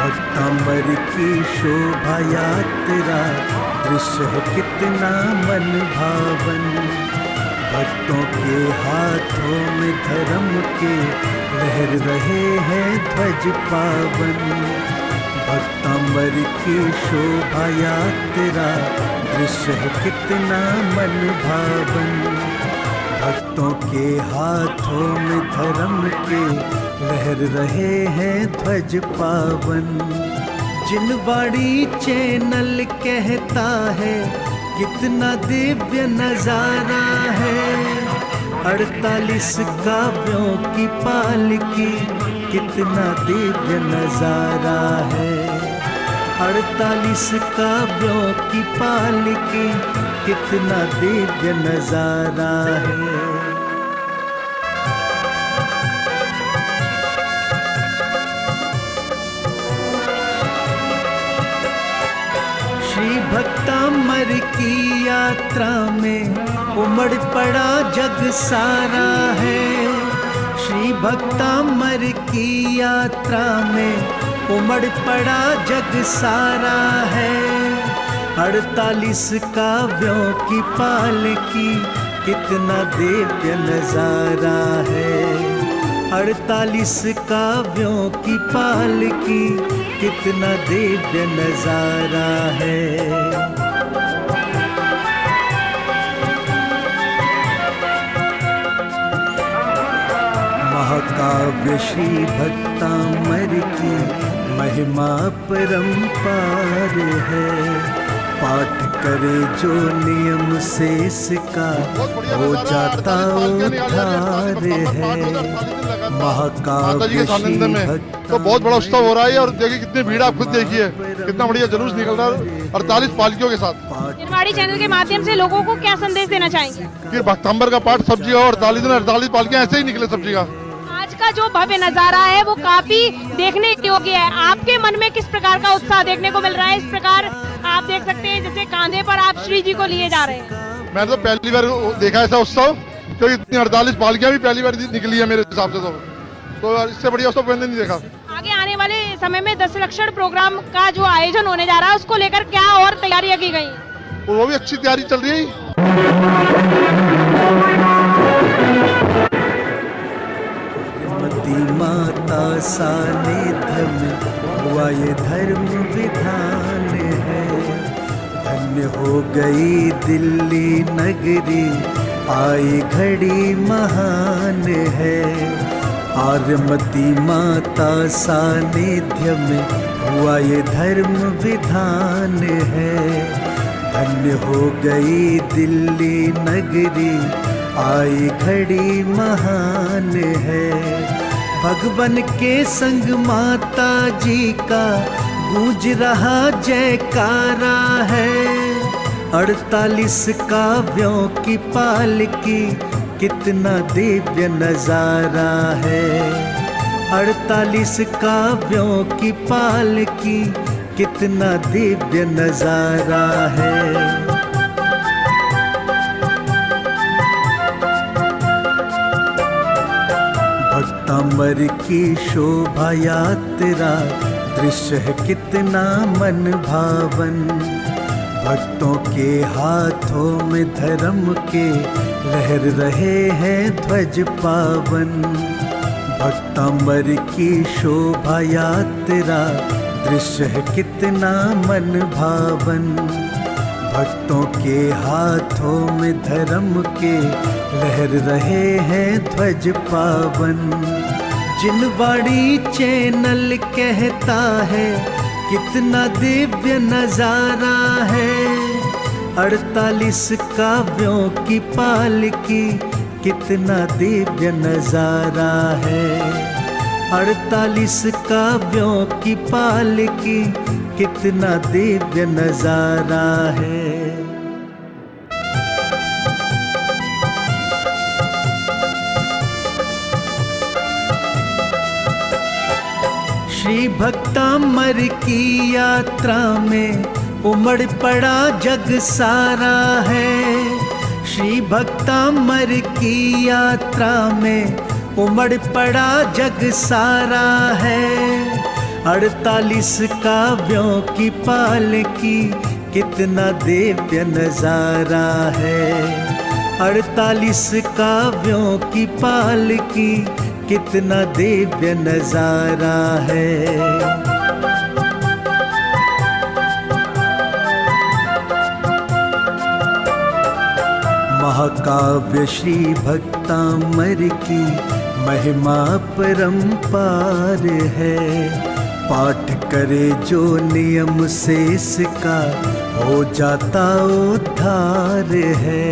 भक्तांबर की शोभा यात्रा दृश्य है कितना मन भावन। भक्तों के हाथों में धर्म के लहर रहे हैं ध्वज पावन। भक्तांबर की शोभा यात्रा दृश्य है कितना मन भावन। भक्तों के हाथों में धर्म के लहर रहे हैं ध्वज पावन। जिनवाड़ी चैनल कहता है कितना दिव्य नजारा है। 48 काव्यों की पालकी कितना दिव्य नजारा है। 48 काव्यों की पालकी कितना दिव्य नजारा है। श्री भक्तांबर की यात्रा में उमड़ पड़ा जग सारा है। श्री भक्तांबर की यात्रा में उमड़ पड़ा जग सारा है। 48 काव्यों की पालकी कितना दिव्य नजारा है। 48 काव्यों की पालकी कितना दिव्य नजारा है। महाकाव्य श्री भक्तांबर की महिमा परंपार है। पाठ करे जो नियम से इसका हो जाता उद्धार है। महाकाव्य श्री तो बहुत बड़ा उत्सव हो रहा है और देखिए कितनी भीड़, आप खुद देखिए कितना बढ़िया जुलूस निकल रहा है 48 पालकियों के साथ। जिनवाड़ी चैनल के माध्यम से लोगों को क्या संदेश देना चाहेंगे? कि भक्तांबर का पाठ सब जगह और 48 दिन 48 पालकियां ऐसे ही निकले सब जगह। आज का जो भव्य नजारा है वो काफी देखने योग्य है। आपके मन में किस प्रकार का उत्साह देखने को मिल रहा है? इस प्रकार आप देख सकते हैं जैसे कांधे पर आप श्री जी को लिए जा रहे हैं। मैंने तो पहली बार देखा ऐसा उत्सव, क्योंकि इतनी 48 पालकियां भी पहली बार निकली है मेरे हिसाब से। तो इससे बढ़िया उत्सव मैंने नहीं देखा। आगे आने वाले समय में 10 लक्षण प्रोग्राम का जो आयोजन होने जा रहा है उसको लेकर क्या और तैयारियां की गई? वो भी अच्छी तैयारी चल रही है। माता सानिध्य में हुआ ये धर्म विधान है। धन्य हो गई दिल्ली नगरी, आई घड़ी महान है। आर्यमती माता सानिध्य में हुआ ये धर्म विधान है। धन्य हो गई दिल्ली नगरी, आई घड़ी महान है। भगवन के संग माता जी का गूंज रहा जयकारा है। 48 काव्यों की पालकी कितना दिव्य नजारा है। 48 काव्यों की पालकी कितना दिव्य नजारा है। भक्तांबर की शोभा यात्रा दृश्य है कितना मन भावन। भक्तों के हाथों में धर्म के लहर रहे हैं ध्वज पावन। भक्तांबर की शोभा यात्रा दृश्य है कितना मन भावन। भक्तों के हाथों में धर्म के लहर रहे हैं ध्वज पावन। जिनवाड़ी चैनल कहता है कितना दिव्य नजारा है। 48 काव्यों की पालकी कितना दिव्य नजारा है। 48 काव्यों की पालकी कितना दिव्य नजारा है। श्री भक्तामर की यात्रा में उमड़ पड़ा जग सारा है। श्री भक्तामर की यात्रा में उमड़ पड़ा जग सारा है। 48 काव्यों की पालकी कितना दिव्य नजारा है। 48 काव्यों की पालकी कितना दिव्य नजारा है। महाकाव्य श्री भक्तामर की महिमा परंपार है। पाठ करे जो नियम से इसका हो जाता उद्धार है।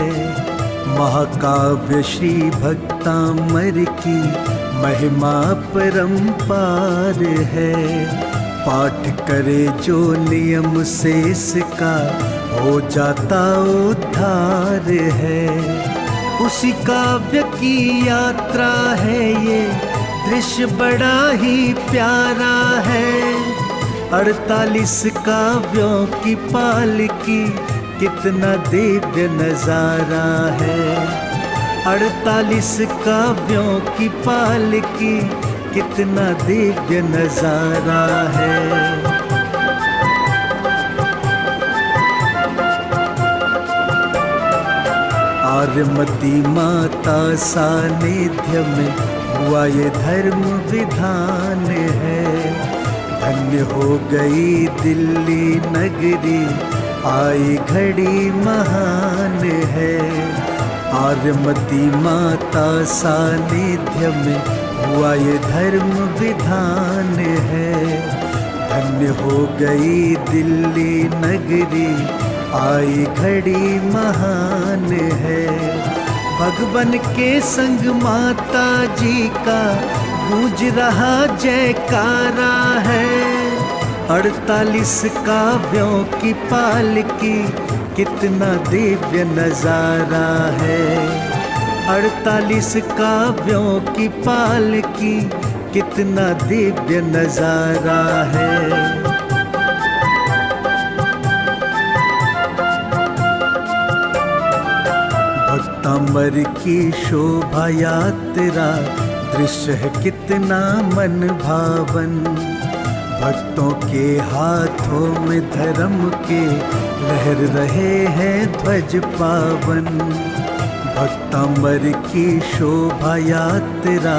महाकाव्य श्री भक्तामर की महिमा परंपार है। पाठ करे जो नियम से इसका हो जाता उद्धार है। उसी काव्य की यात्रा है ये, दृश्य बड़ा ही प्यारा है। 48 काव्यों की पालकी कितना दिव्य नजारा है। 48 काव्यों की पालकी कितना दिव्य नजारा है। आर्यमती माता सानिध्य में हुआ ये धर्म विधान है। धन्य हो गई दिल्ली नगरी, आई घड़ी महान है। आर्यमती माता सानिध्य में हुआ ये धर्म विधान है। धन्य हो गई दिल्ली नगरी, आई घड़ी महान है। भगवन के संग माता जी का गूंज रहा जयकारा है। 48 काव्यों की पालकी कितना दिव्य नजारा है। 48 काव्यों की पालकी कितना दिव्य नजारा है। भक्तामर की शोभा यात्रा दृश्य है कितना मन भावन। भक्तों के हाथों में धर्म के लहर रहे हैं ध्वज पावन। भक्तामर की शोभा यात्रा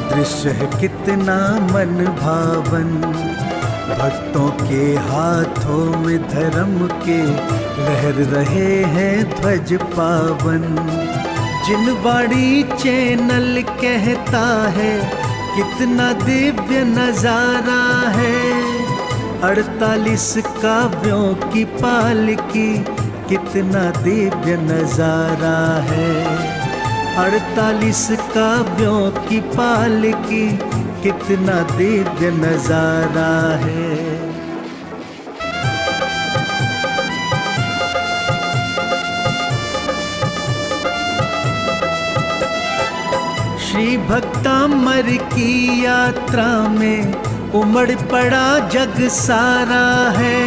दृश्य है कितना मन भावन। भक्तों के हाथों में धर्म के लहर रहे हैं ध्वज पावन। जिनवाड़ी चैनल कहता है कितना दिव्य नजारा है। 48 काव्यों की पालकी कितना दिव्य नजारा है। 48 काव्यों की पालकी कितना दिव्य नजारा है। श्री भक्तामर की यात्रा में उमड़ पड़ा जग सारा है।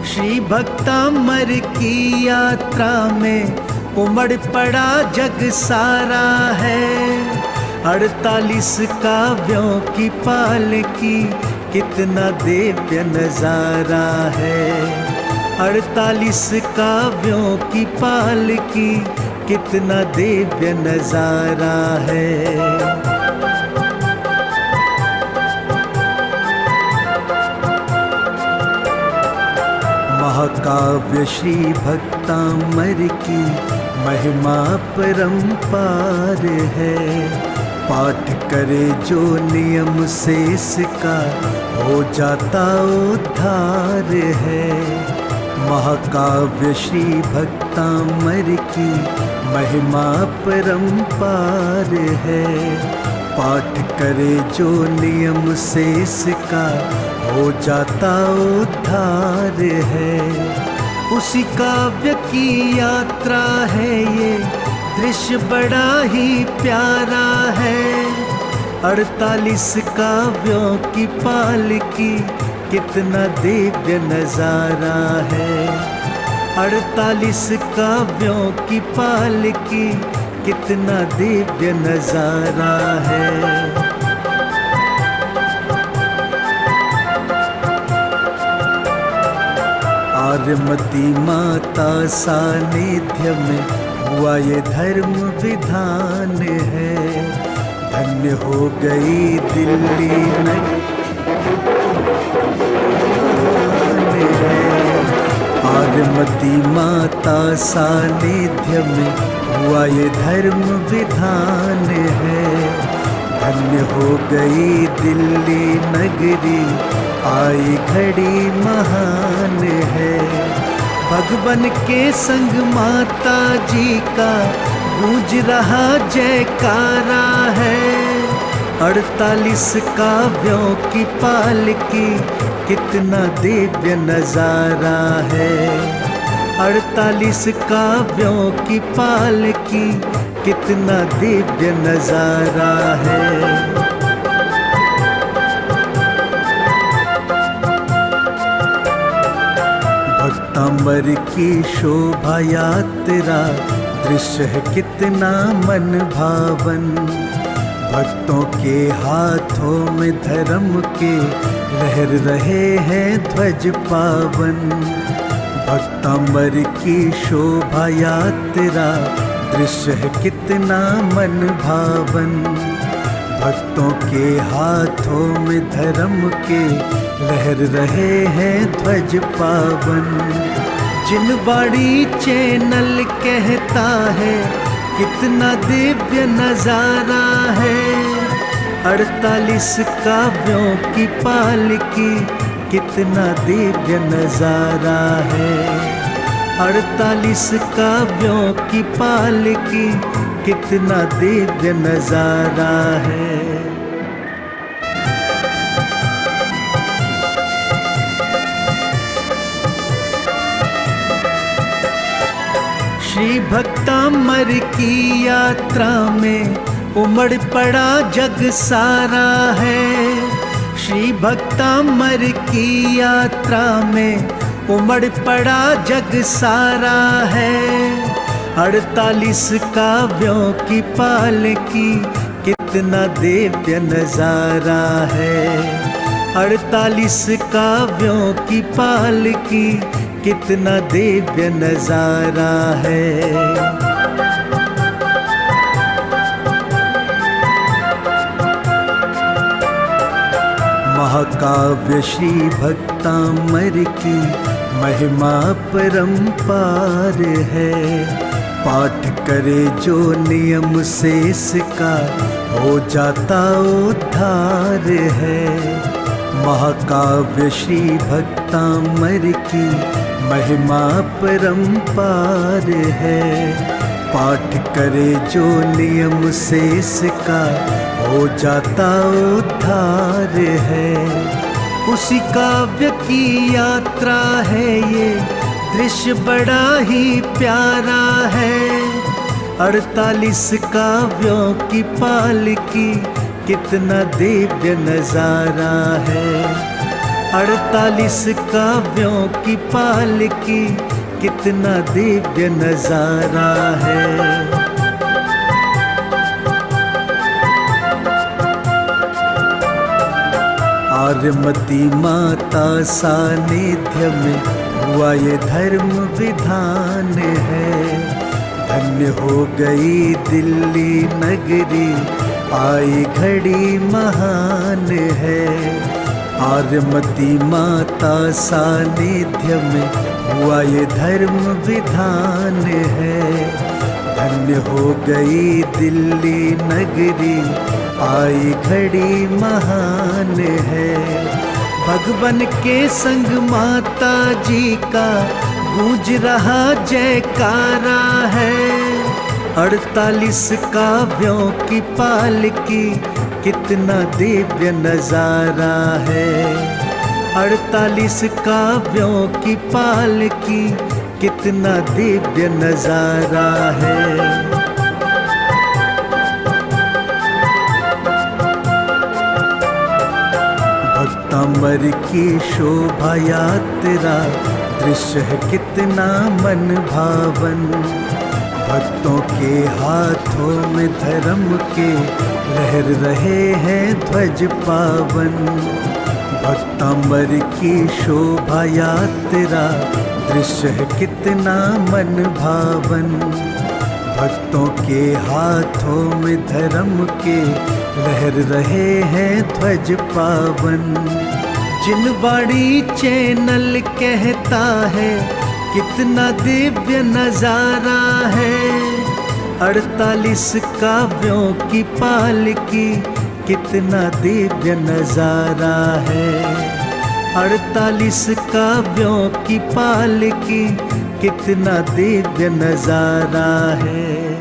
श्री भक्तामर की यात्रा में उमड़ पड़ा जग सारा है। 48 काव्यों की पालकी कितना दिव्य नजारा है। 48 काव्यों की पालकी कितना दिव्य नजारा है। महाकाव्य श्री भक्तामर की महिमा परंपार है। पाठ करे जो नियम से इसका हो जाता उद्धार है। महाकाव्य श्री भक्तामर की महिमा परंपार है। पाठ करे जो नियम से इसका हो जाता उद्धार है। उसी काव्य की यात्रा है ये, दृश्य बड़ा ही प्यारा है। 48 काव्यों की पालकी कितना दिव्य नजारा है। 48 काव्यों की पालकी कितना दिव्य नजारा है। आर्यमती माता सानिध्य में हुआ ये धर्म विधान है। धन्य हो गई दिल्ली आर्यमती माता सानिध्य में हुआ ये धर्म विधान है। धन्य हो गई दिल्ली नगरी, आई घड़ी महान है। भगवन के संग माता जी का गूंज रहा जयकारा है। 48 काव्यों की पालकी कितना दिव्य नजारा है। 48 काव्यों की पालकी कितना दिव्य नजारा है। भक्तांबर की शोभा यात्रा दृश्य है कितना मन भावन। भक्तों के हाथों में धर्म के लहर रहे हैं ध्वज पावन। भक्तांबर की शोभा यात्रा दृश्य है कितना मन भावन। भक्तों के हाथों में धर्म के लहर रहे हैं ध्वज पावन। जिनवाड़ी चैनल कहता है कितना दिव्य नजारा है। 48 काव्यों की पालकी कितना दिव्य नजारा है। 48 काव्यों की पालकी कितना दिव्य नजारा है। श्री भक्तांबर की यात्रा में उमड़ पड़ा जग सारा है। श्री भक्तांबर की यात्रा में उमड़ पड़ा जग सारा है। 48 काव्यों की पालकी कितना दिव्य नजारा है। 48 काव्यों की पालकी कितना दिव्य नजारा है। महाकाव्य श्री भक्तांबर की महिमा परंपार है। पाठ करे जो नियम से इसका हो जाता उद्धार है। महाकाव्य श्री भक्तांबर की महिमा परंपार है। पाठ करे जो नियम से इसका हो जाता उद्धार है। उसी काव्य की यात्रा है ये, दृश्य बड़ा ही प्यारा है। 48 काव्यों की पालकी कितना दिव्य नजारा है। 48 काव्यों की पालकी कितना दिव्य नजारा है। आर्यमती माता सानिध्य में हुआ ये धर्म विधान है। धन्य हो गई दिल्ली नगरी, आई घड़ी महान है। आर्यमती माता सानिध्य में हुआ ये धर्म विधान है। धन्य हो गई दिल्ली नगरी, आई घड़ी महान है। भगवन के संग माता जी का गूंज रहा जयकारा है। 48 काव्यों की पालकी कितना दिव्य नजारा है। 48 काव्यों की पालकी कितना दिव्य नजारा है। भक्तांबर की शोभा यात्रा दृश्य है कितना मन भावन। भक्तों के हाथों में धर्म के लहर रहे हैं ध्वज पावन। भक्तांबर की शोभा यात्रा दृश्य है कितना मन भावन। भक्तों के हाथों में धर्म के लहर रहे हैं ध्वज पावन। जिनवाड़ी चैनल कहता है कितना दिव्य नजारा है। 48 काव्यों की पालकी कितना दिव्य नजारा है। 48 काव्यों की पालकी कितना दिव्य नजारा है।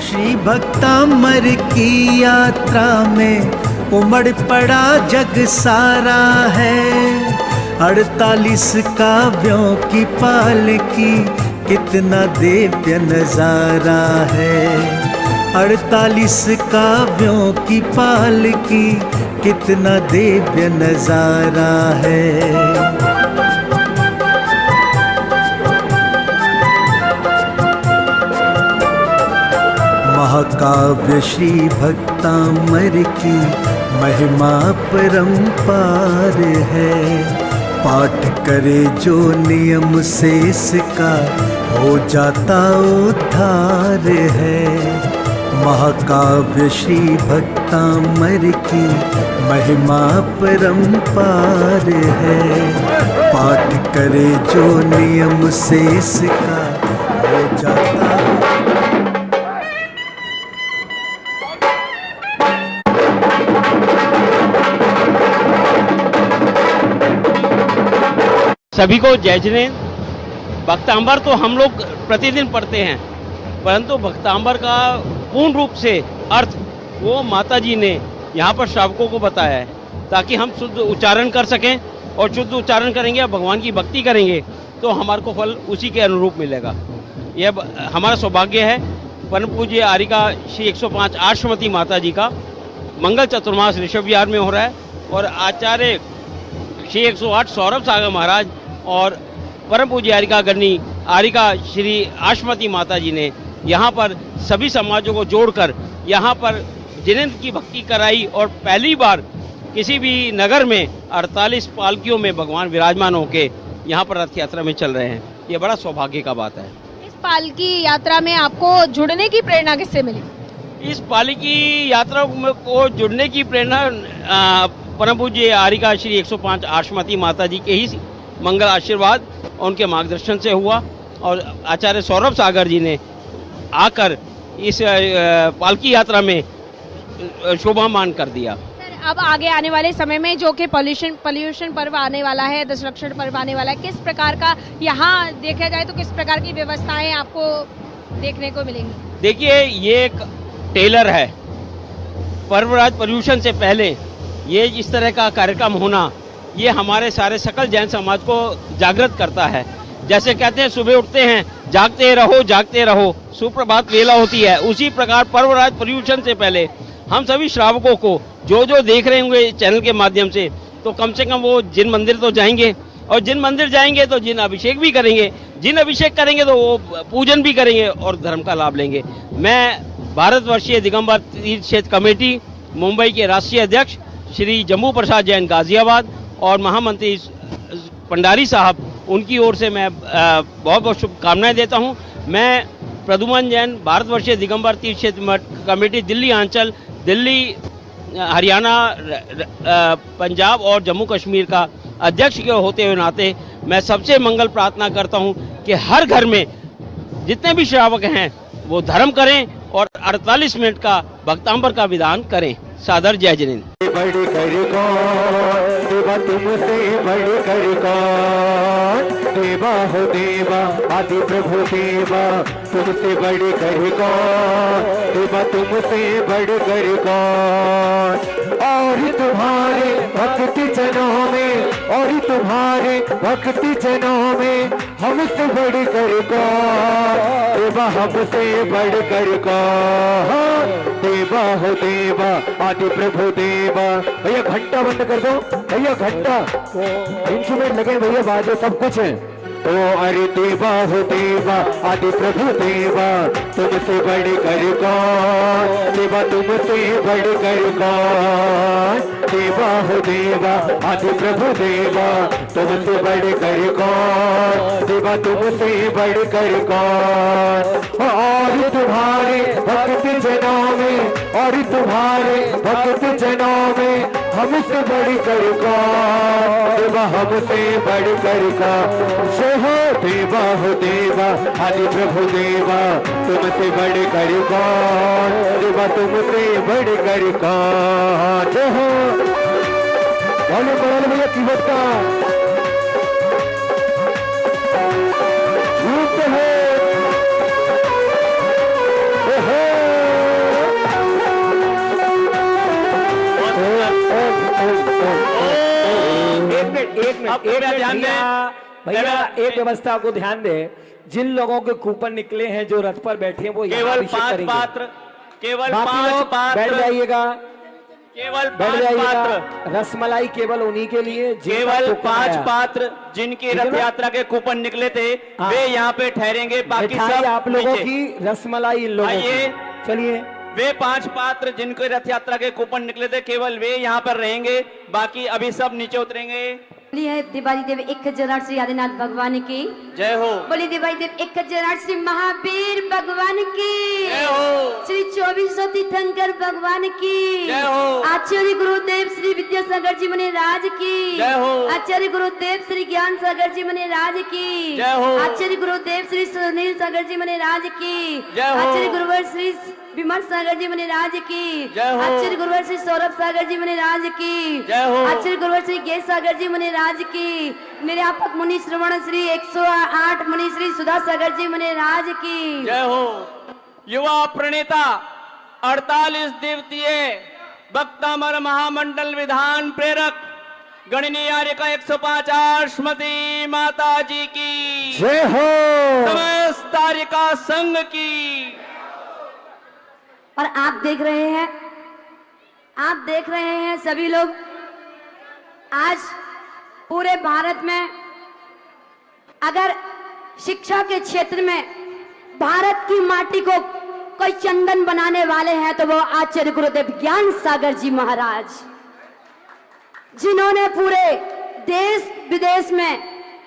श्री भक्तांबर की यात्रा में उमड़ पड़ा जग सारा है। 48 काव्यों की पालकी कितना दिव्य नजारा है। 48 काव्यों की पालकी कितना दिव्य नजारा है। महाकाव्य श्री भक्तांबर की महिमा परंपार है। पाठ करे जो नियम से इसका हो जाता उद्धार है। महाकाव्य श्री भक्तांबर की महिमा परंपार है। पाठ करे जो नियम से इसका हो जाता। सभी को जय जिनेंद्र। भक्तांबर तो हम लोग प्रतिदिन पढ़ते हैं, परंतु भक्तांबर का पूर्ण रूप से अर्थ वो माता जी ने यहाँ पर श्रावकों को बताया है, ताकि हम शुद्ध उच्चारण कर सकें, और शुद्ध उच्चारण करेंगे, भगवान की भक्ति करेंगे तो हमारे को फल उसी के अनुरूप मिलेगा। यह हमारा सौभाग्य है। परम पूज्य आरिका श्री 105 आश्रमती माता जी का मंगल चतुर्मास ऋषभ विहार में हो रहा है, और आचार्य श्री 108 सौरभ सागर महाराज और परम पूज्य आरिका गणनी आरिका श्री आश्रमती माता जी ने यहाँ पर सभी समाजों को जोड़कर यहाँ पर जिनेंद्र की भक्ति कराई, और पहली बार किसी भी नगर में 48 पालकियों में भगवान विराजमान होके यहाँ पर रथ यात्रा में चल रहे हैं। ये बड़ा सौभाग्य का बात है। इस पालकी यात्रा में आपको जुड़ने की प्रेरणा किससे मिली? इस पालकी यात्रा को जुड़ने की प्रेरणा परम पूज्य आरिका श्री 105 आश्रमती माता जी के ही मंगल आशीर्वाद और उनके मार्गदर्शन से हुआ, और आचार्य सौरभ सागर जी ने आकर इस पालकी यात्रा में शोभामान कर दिया। सर, अब आगे आने वाले समय में जो कि पॉल्यूशन पर्व आने वाला है, दशरक्षण पर्व आने वाला है, किस प्रकार का यहाँ देखा जाए तो किस प्रकार की व्यवस्थाएं आपको देखने को मिलेंगी? देखिए, ये एक टेलर है। पर्वराज पॉल्यूशन से पहले ये इस तरह का कार्यक्रम होना, ये हमारे सारे सकल जैन समाज को जागृत करता है। जैसे कहते हैं सुबह उठते हैं जागते रहो सुप्रभात वेला होती है, उसी प्रकार पर्वराज पॉल्यूशन से पहले हम सभी श्रावकों को जो देख रहे होंगे चैनल के माध्यम से, तो कम से कम वो जिन मंदिर तो जाएंगे, और जिन मंदिर जाएंगे तो जिन अभिषेक भी करेंगे, जिन अभिषेक करेंगे तो वो पूजन भी करेंगे और धर्म का लाभ लेंगे। मैं भारतवर्षीय दिगंबर तीर्थ क्षेत्र कमेटी मुंबई के राष्ट्रीय अध्यक्ष श्री जम्मू प्रसाद जैन गाजियाबाद और महामंत्री पंडारी साहब, उनकी ओर से मैं बहुत बहुत शुभकामनाएं देता हूं। मैं प्रदुमन जैन भारतवर्षीय दिगंबर तीर्थ क्षेत्र कमेटी दिल्ली आंचल, दिल्ली, हरियाणा, पंजाब और जम्मू कश्मीर का अध्यक्ष के होते हुए नाते मैं सबसे मंगल प्रार्थना करता हूं कि हर घर में जितने भी श्रावक हैं वो धर्म करें और 48 मिनट का भक्तांबर का विधान करें। सादर जय जिनेंद्र। बड़ी कर कौन तुमसे बड़ी कर कौन, देवा हो देवा आदि प्रभु देवा तुमसे बढ़ कर कौन, देवा तुमसे बढ़ कर कौन। और तुम्हारे भक्ति जनों में, और तुम्हारे भक्ति जनों में हमसे बढ़ कर कौन, देवा हमसे बढ़ कर कौन। देवा हो देवा आदि प्रभु देवा। भैया घंटा बंद कर दो, भैया घंटा, इंस्ट्रूमेंट लगे भैया, बाजे सब कुछ है। तो अरे देवा हो देवा आदि प्रभु देवा तुमसे बढ़ कर कौन, देवा तुमसे बढ़ कर कौन। देवा हो देवा आदि प्रभु देवा तुमसे बढ़ कर कौन, देवा तुमसे बढ़ कर कौन। और तुम्हारे भक्त जनों में, और तुम्हारे भक्त जनों में हमसे बढ़ कर कौन, देवा हमसे बढ़ कर कौन। हो देवा हो देवा आदि प्रभु देवा तुमसे बढ़ कर कौन, देवा तुमसे बढ़ कर कौन। जय हो बोलो बोलो भैया कीमत का झूठ है। एक मिनट भैया, एक व्यवस्था को ध्यान दे। जिन लोगों के कूपन निकले हैं जो रथ पर बैठे हैं वो केवल 5 पात्र, केवल 5 पात्र बैठ जाइएगा, केवल बैठ 5 जाइएगा। पात्र, रसमलाई केवल उन्हीं के लिए केवल 5 पात्र जिनकी रथ यात्रा के कूपन निकले थे वे यहाँ पे ठहरेंगे, बाकी सब आप लोगों नीचे। की रसमलाई इन लोगों की। चलिए वे 5 पात्र जिनके रथ यात्रा के कूपन निकले थे केवल वे यहाँ पर रहेंगे, बाकी अभी सब नीचे उतरेंगे। बोलिए दिवाली देव 1008 श्री आदिनाथ भगवान की जय हो। बोलिए दिवाली देव 1008 श्री महावीर भगवान की जय हो। श्री 2400 तीर्थंकर भगवान की जय हो। आचार्य गुरुदेव श्री विद्यासागर जी महाराज की जय हो। आचार्य गुरुदेव श्री ज्ञान सागर जी महाराज की जय हो। आचार्य गुरुदेव श्री सुनील सागर जी महाराज की जय हो। आचार्य गुरुवर श्री विमल सागर जी महाराज की जय हो। आचार्य गुरुवर श्री सौरभ सागर जी महाराज की जय हो। आचार्य गुरुवर श्री गेस सागर जी महाराज की निर्यापक मुनि श्रवण श्री 108 मुनि श्री सुधा सागर जी महाराज की जय हो। युवा प्रणेता 48 दिवसीय भक्तामर महामंडल विधान प्रेरक गणनीय आर्यका 105 श्रीमती माता जी की जय हो। समस्त आर्यका संघ की। और आप देख रहे हैं सभी लोग आज पूरे भारत में अगर शिक्षा के क्षेत्र में भारत की माटी को कोई चंदन बनाने वाले हैं तो वो आचार्य गुरुदेव ज्ञान सागर जी महाराज, जिन्होंने पूरे देश विदेश में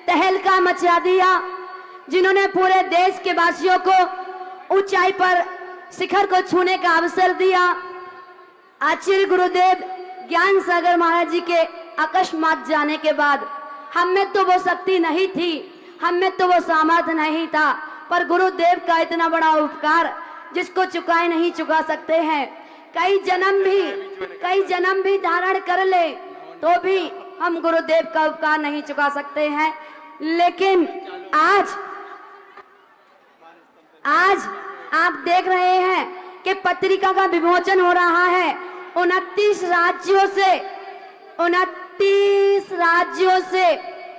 तहलका मचा दिया, जिन्होंने पूरे देश के वासियों को ऊंचाई पर शिखर को छूने का अवसर दिया। आचार्य गुरुदेव ज्ञान सागर महाराज जी के अकस्मात जाने के बाद हम में तो वो शक्ति नहीं थी, हम में तो वो सामर्थ्य नहीं था, पर गुरुदेव का इतना बड़ा उपकार जिसको चुकाए नहीं चुका सकते हैं। कई जन्म भी धारण कर ले तो भी हम गुरुदेव का उपकार नहीं चुका सकते हैं। लेकिन आज आप देख रहे हैं कि पत्रिका का विमोचन हो रहा है। 29 राज्यों से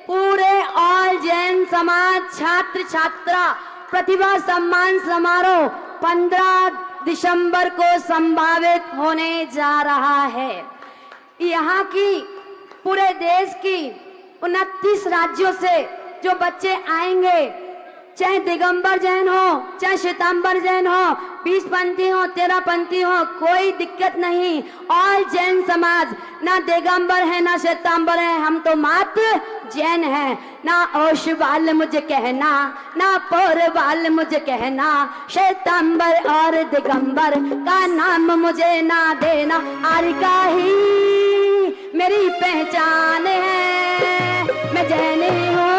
पूरे ऑल जैन समाज छात्र छात्रा प्रतिभा सम्मान समारोह 15 दिसंबर को संभावित होने जा रहा है। यहाँ की पूरे देश की 29 राज्यों से जो बच्चे आएंगे, चाहे दिगंबर जैन हो, चाहे श्वेतांबर जैन हो, 20 पंथी हो, 13 पंथी हो, कोई दिक्कत नहीं। ऑल जैन समाज, ना दिगंबर है ना श्वेतांबर है, हम तो मात्र जैन हैं। ना ओश वाल मुझे कहना, ना पौर वाल मुझे कहना, श्वेतांबर और दिगंबर का नाम मुझे ना देना। आर्यका ही मेरी पहचान है, मैं जैन हूँ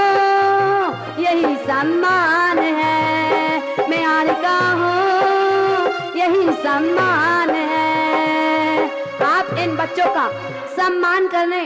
यही सम्मान है, मैं आर्यका हूँ यही सम्मान है। आप इन बच्चों का सम्मान करने,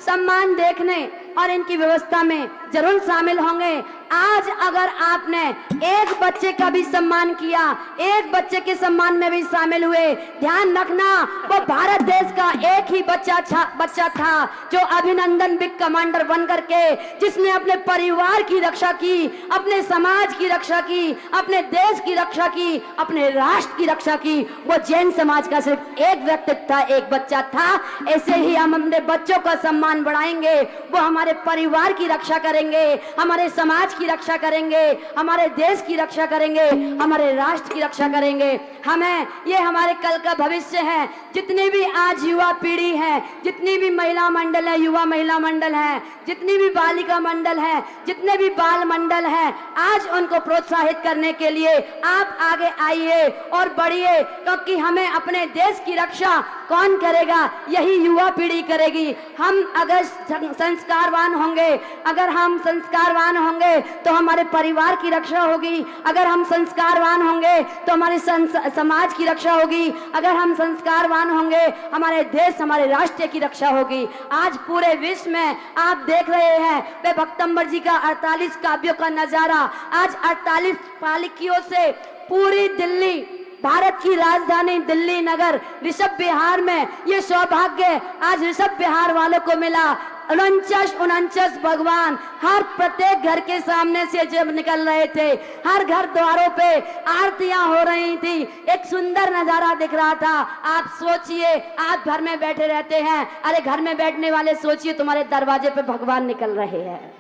सम्मान देखने और इनकी व्यवस्था में जरूर शामिल होंगे। आज अगर आपने एक बच्चे का भी सम्मान किया, एक बच्चे के सम्मान में भी शामिल हुए, ध्यान रखना वो भारत देश का एक ही बच्चा था जो अभिनंदन बिग कमांडर बन करके जिसने अपने परिवार की रक्षा की, अपने समाज की रक्षा की, अपने देश की रक्षा की, अपने राष्ट्र की रक्षा की। वो जैन समाज का सिर्फ एक व्यक्तित्व था, एक बच्चा था। ऐसे ही हम अपने बच्चों का सम्मान बढ़ाएंगे, वो हमारे परिवार की रक्षा करेंगे, हमारे समाज की रक्षा करेंगे, हमारे देश की रक्षा करेंगे, हमारे राष्ट्र की रक्षा करेंगे। हमें ये हमारे कल का भविष्य है। जितनी भी आज युवा पीढ़ी है, जितनी भी महिला मंडल है, युवा महिला मंडल है, जितनी भी बालिका मंडल है, जितने भी बाल मंडल है, आज उनको प्रोत्साहित करने के लिए आप आगे आइए और बढ़िए, क्योंकि हमें अपने देश की रक्षा कौन करेगा? यही युवा पीढ़ी करेगी। हम अगर संस्कारवान होंगे, अगर हम संस्कारवान होंगे तो हमारे परिवार की रक्षा होगी। अगर हम संस्कारवान होंगे तो हमारे समाज की रक्षा होगी। अगर हम संस्कारवान होंगे हमारे देश, हमारे राष्ट्र की रक्षा होगी। आज पूरे विश्व में आप देख रहे हैं वे भक्तंबर जी का 48 काव्यों का नजारा। आज 48 पालकियों से पूरी दिल्ली, भारत की राजधानी दिल्ली नगर, ऋषभ विहार में ये सौभाग्य आज ऋषभ विहार वालों को मिला। 49 भगवान हर प्रत्येक घर के सामने से जब निकल रहे थे, हर घर द्वारों पे आरतियां हो रही थी, एक सुंदर नजारा दिख रहा था। आप सोचिए, आप घर में बैठे रहते हैं, अरे घर में बैठने वाले सोचिए तुम्हारे दरवाजे पे भगवान निकल रहे हैं,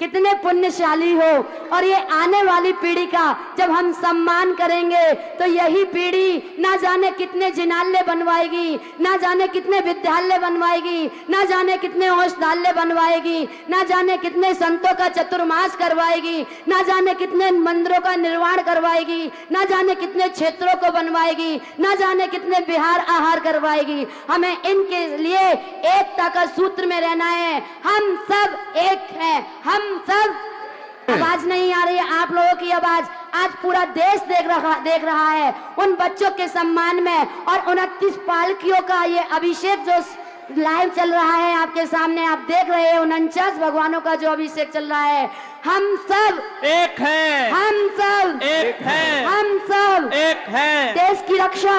कितने पुण्यशाली हो। और ये आने वाली पीढ़ी का जब हम सम्मान करेंगे तो यही पीढ़ी ना जाने कितने जिनालय बनवाएगी, ना जाने कितने विद्यालय बनवाएगी, ना जाने कितने औषधालय बनवाएगी, ना जाने कितने संतों का चतुर्मास करवाएगी, ना जाने कितने मंदिरों का निर्माण करवाएगी, ना जाने कितने क्षेत्रों को बनवाएगी, ना जाने कितने विहार आहार करवाएगी। हमें इनके लिए एकता का सूत्र में रहना है। हम सब एक हैं, हम सब। आवाज नहीं आ रही है आप लोगों की आवाज? आज पूरा देश देख रहा है उन बच्चों के सम्मान में। और 29 पालकियों का ये अभिषेक जो लाइव चल रहा है आपके सामने, आप देख रहे हैं 49 भगवानों का जो अभिषेक चल रहा है। हम सब एक हैं, हम सब एक हैं, हम सब एक हैं। देश की रक्षा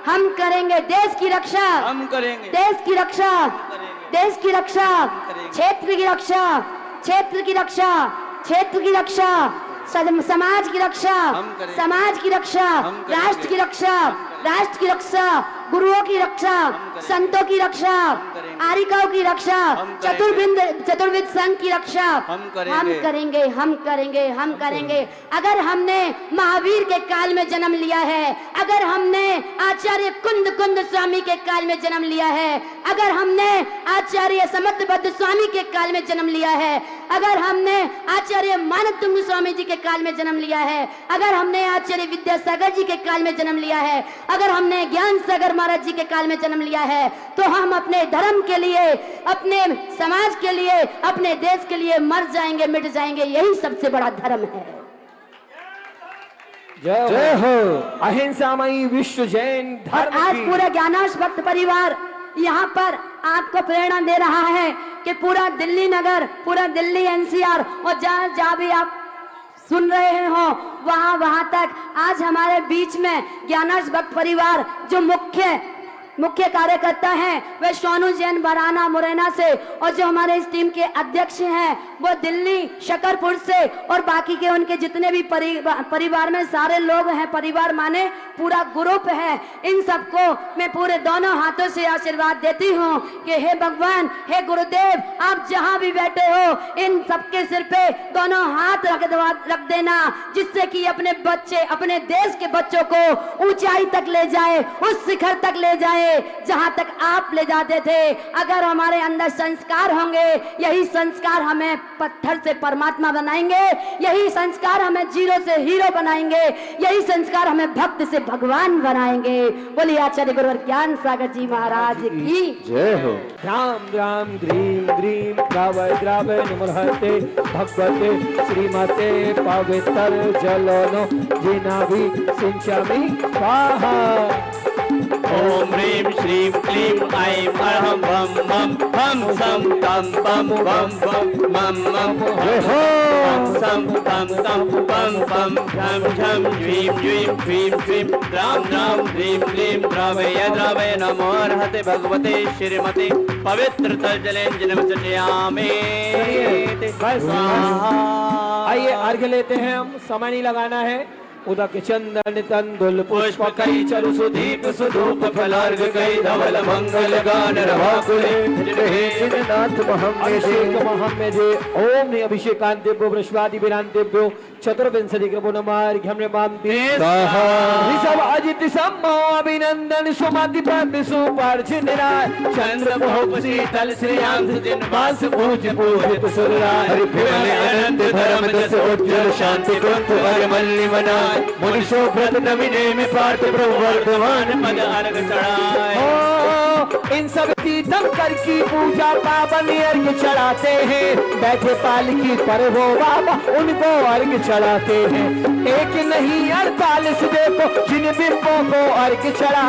हम करेंगे, देश की रक्षा हम करेंगे, देश की रक्षा, देश की रक्षा, क्षेत्र की रक्षा, क्षेत्र की रक्षा, क्षेत्र की रक्षा, समाज की रक्षा, समाज की रक्षा, राष्ट्र की रक्षा, राष्ट्र की रक्षा, गुरुओं की रक्षा, संतों की रक्षा, आरिकाओं की रक्षा, चतुर्विद संघ की रक्षा हम करेंगे, हम करेंगे, हम करेंगे। अगर हमने महावीर के काल में जन्म लिया है, अगर हमने आचार्य कुंद स्वामी के काल में जन्म लिया है, अगर हमने आचार्य समर्थबद्ध स्वामी के काल में जन्म लिया है, अगर हमने आचार्य मानवतुंग स्वामी जी के काल में जन्म लिया है, अगर हमने आचार्य विद्यासागर जी के काल में जन्म लिया है, अगर हमने ज्ञान सागर महाराज जी के काल में जन्म लिया है, तो हम अपने धर्म के लिए, अपने समाज के लिए, अपने देश के लिए मर जाएंगे, मिट जाएंगे। यही सबसे बड़ा धर्म है। जय हो अहिंसामयी विश्व जैन धर्म। आज पूरा ज्ञानाश भक्त परिवार यहाँ पर आपको प्रेरणा दे रहा है कि पूरा दिल्ली नगर, पूरा दिल्ली एनसीआर और जहाँ भी आप सुन रहे हो वहां तक आज हमारे बीच में ज्ञानाश भक्त परिवार जो मुख्य कार्यकर्ता हैं वे सोनू जैन बराना मुरैना से, और जो हमारे इस टीम के अध्यक्ष हैं वो दिल्ली शकरपुर से, और बाकी के उनके जितने भी परिवार में सारे लोग हैं, परिवार माने पूरा ग्रुप है। इन सबको मैं पूरे दोनों हाथों से आशीर्वाद देती हूँ कि हे भगवान, हे गुरुदेव, आप जहाँ भी बैठे हो इन सबके सिर पे दोनों हाथ रख देना, जिससे कि अपने बच्चे, अपने देश के बच्चों को ऊंचाई तक ले जाए, उस शिखर तक ले जाए जहां तक आप ले जाते थे। अगर हमारे अंदर संस्कार होंगे, यही संस्कार हमें पत्थर से परमात्मा बनाएंगे, यही संस्कार हमें जीरो से हीरो बनाएंगे, यही संस्कार हमें भक्त से भगवान बनाएंगे। बोलिए आचार्य गुरुवर ज्ञान सागर जी महाराज की जय हो। राम राम ग्रीम ग्रीम द्रावय द्रावय नमोहते भगवते श्रीमते पवित्र जलोनो जिनाभि सिंचामि स्वाहा। ओम ह्रीं श्रीं क्लीं ऐं अरहं बम बम हम सम तम बम बम बम मम मम हम सम तम तम बम बम झम झम ज्वीं ज्वीं क्वीं क्वीं द्रां द्रां ह्रीं क्लीं द्रावय द्रावय नमो अर्हते भगवते श्रीमते पवित्र तलजले जनमचयामे। आइए अर्घ्य लेते हैं हम, समय नहीं लगाना है। उदक चंदन तंदुल पुष्प कई चरु सुदीप सुधूप फलार्घ कई धवल मंगल गान रवाकुले नाथ महम्मेदे ओम ने अभिषेकांतेभ्यो वृषभादिभिरांतेभ्यो चतुर्विंशति कृपो नमार्घ्यं नमामि स्वाहा। ऋषभ अजित सम्मो अभिनंदन सुमति पद सुपर्चितराय चंद्र बहु शीतल श्रेयांश जिनवास पूज पूजित सुरराय हरि अनंत धर्म जस उज्जवल शांति ग्रंथ अरमल्लि मनाय मुनि शोभ्रत नमिने में पार्थ प्रभु वर्धमान पद अर्घ चढ़ाए। इन सब तीर्थम कर की पूजा पावन अर्घ चढ़ाते हैं, बैठे पालकी पर वो बाबा उनको अर्घ चढ़ाते हैं। एक नहीं 48 देखो जिन बिंबों को अर्घ चढ़ा।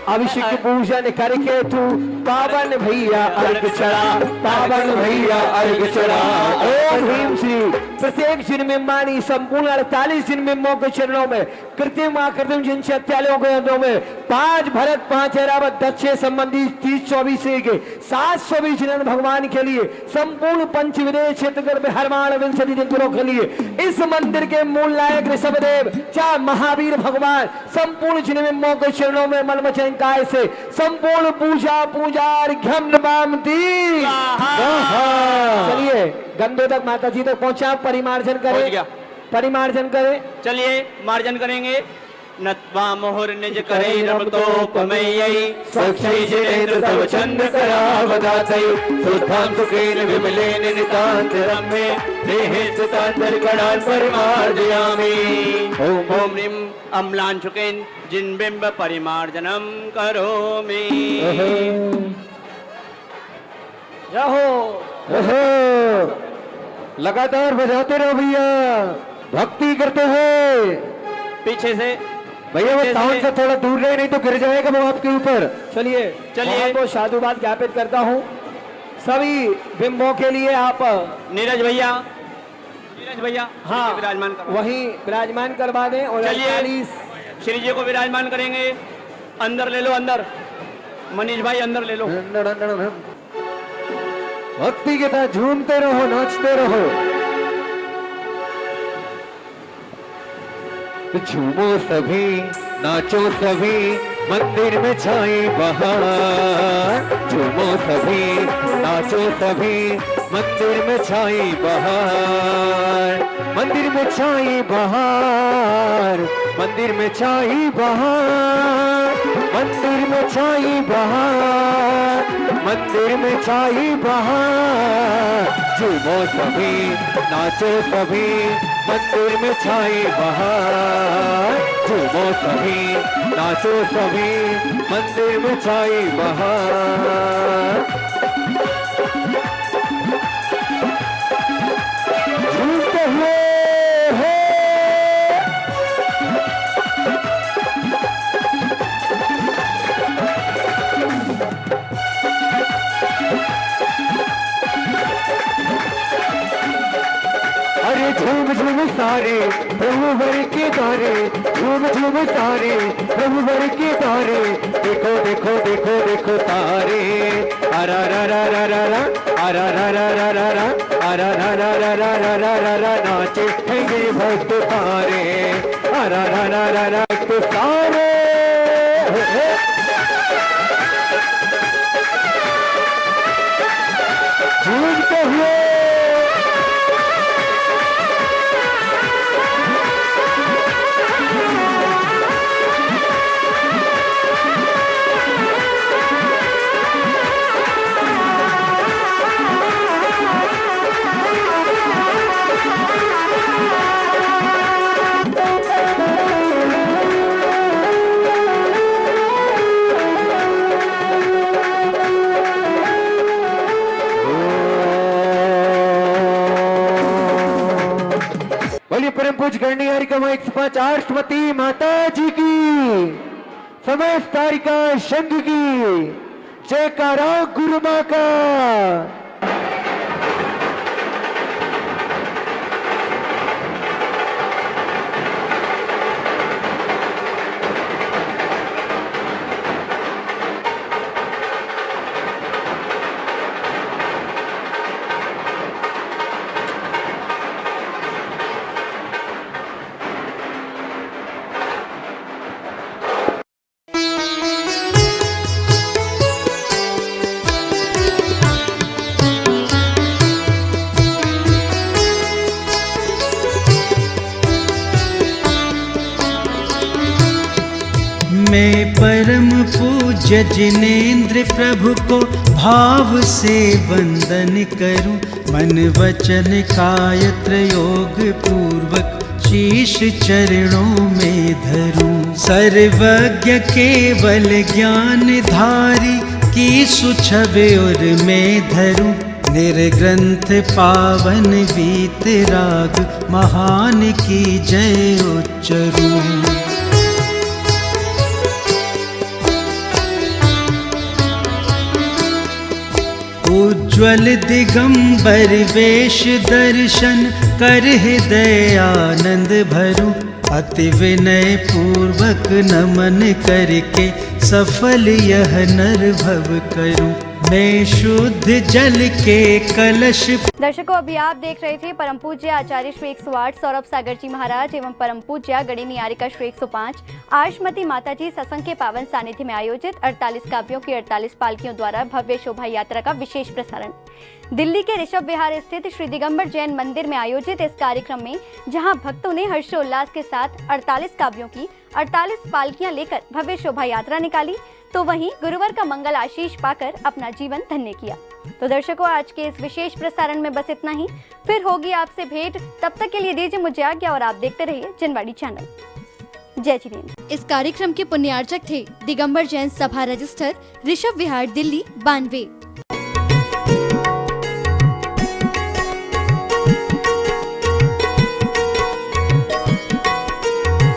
अभिषेक पूजन करके तू पावन भैया अर्घ चढ़ा, पावन भैया अर्घ चढ़ा। ओम ह्रीं श्री प्रत्येक जिनमें मानी संपूर्ण 48 जिनमें के चरणों में कृत्रिम आकृतिम जिन 46 के में 5 भरत 5 ऐरावत 10 संबंधी 30-24 के 720 जिन भगवान के लिए संपूर्ण पंच विदेश क्षेत्र में हरमान विंशति दिनों के लिए इस मंदिर के मूल नायक ऋषभदेव चाहे महावीर भगवान संपूर्ण जिनमें के चरणों में मलमचन काय से संपूर्ण पूजा पूजार्घ्यं नमामि। चलिए गंधोदक माता जी तक पहुंचा, परिमार्जन करें, परिमार्जन करें। चलिए मार्जन करेंगे। नत्वा मोहर निज करे रमतोपमय्यै सक्षै जिनेन्द्र तव चंद करावदातै सुधां सुखेन विमलेन नितांत रम्ये देहे सुतांतर गणान् परिमार्जयामि। ओम ओम ह्रीं अम्लांशुकेन जिनबिंब परिमार्जनं करोमि। लगातार बजाते रहो भैया, भक्ति करते हुए। पीछे से भैया वो तान से थोड़ा दूर रहे, नहीं तो गिर जाएगा वो आपके ऊपर। चलिए चलिए वो साधुवाद ज्ञापित करता हूँ सभी बिंबों के लिए। आप नीरज भैया, नीरज भैया हाँ विराजमान वहीं विराजमान करवा दें। और चलिए श्री जी को विराजमान करेंगे। अंदर ले लो, अंदर मनीष भाई अंदर ले लो। भक्ति के साथ झूमते रहो, नाचते रहो। झूमो सभी, नाचो सभी, मंदिर में छाई बहार। झूमो सभी, नाचो सभी, मंदिर में छाई बहार। मंदिर में छाई बहार, मंदिर में छाई बहार, मंदिर में छाई बहार, मंदिर में छाई बहार। झूमो सभी, नाचो सभी, मंदिर में छाई बहार। झूमो सभी, नाचो सभी, मंदिर में छाई बहार। झूमते हुए अरे झूम झूम सारे प्रभु वर के तारे, झूम झूम सारे प्रभु वर के तारे। देखो देखो देखो देखो तारे, अरा रा रा रा रा रा, अरा रा रा रा रा रा, अरा रा रा रा रा रा रा रा रा। नाचे हैं ये भक्त तारे, अरा रा रा रा रा तो सारे। झूमते हुए बोलिए परम पूज्य गणनीय हरिकम 105 आष्टमती माता जी की। समस्त तारिका संघ की जयकारा गुरु मां का। मैं परम पूज्य जिनेन्द्र प्रभु को भाव से वंदन करूं, मन वचन काय त्रयोग पूर्वक शीश चरणों में धरूं। सर्वज्ञ केवल ज्ञान धारी की सुछवे और मैं धरूं, निर्ग्रंथ पावन वीतराग महान की जय उच्चरूं। उज्ज्वल दिगंबर वेश दर्शन कर हृदय आनंद भरूं, अति विनय पूर्वक नमन करके सफल यह नर भव करूं। मैं शुद्ध जल के कलश। दर्शकों, अभी आप देख रहे थे परम पूज्य आचार्य श्री 108 सौरभ सागर जी महाराज एवं परम पूज्य गणिनी आरिका श्री 105 आयुष्मती माता जी सत्संग के पावन सानिध्य में आयोजित 48 काव्यों की 48 पालकियों द्वारा भव्य शोभा यात्रा का विशेष प्रसारण। दिल्ली के ऋषभ विहार स्थित श्री दिगंबर जैन मंदिर में आयोजित इस कार्यक्रम में जहां भक्तों ने हर्षोल्लास के साथ 48 काव्यों की 48 पालकियां लेकर भव्य शोभा यात्रा निकाली, तो वहीं गुरुवर का मंगल आशीष पाकर अपना जीवन धन्य किया। तो दर्शकों, आज के इस विशेष प्रसारण में बस इतना ही। फिर होगी आपसे भेंट, तब तक के लिए दीजिए मुझे आज्ञा और आप देखते रहिए जनवाड़ी चैनल। जय जिनेन्द्र। इस कार्यक्रम के पुण्यार्चक थे दिगंबर जैन सभा रजिस्टर ऋषभ विहार दिल्ली 92।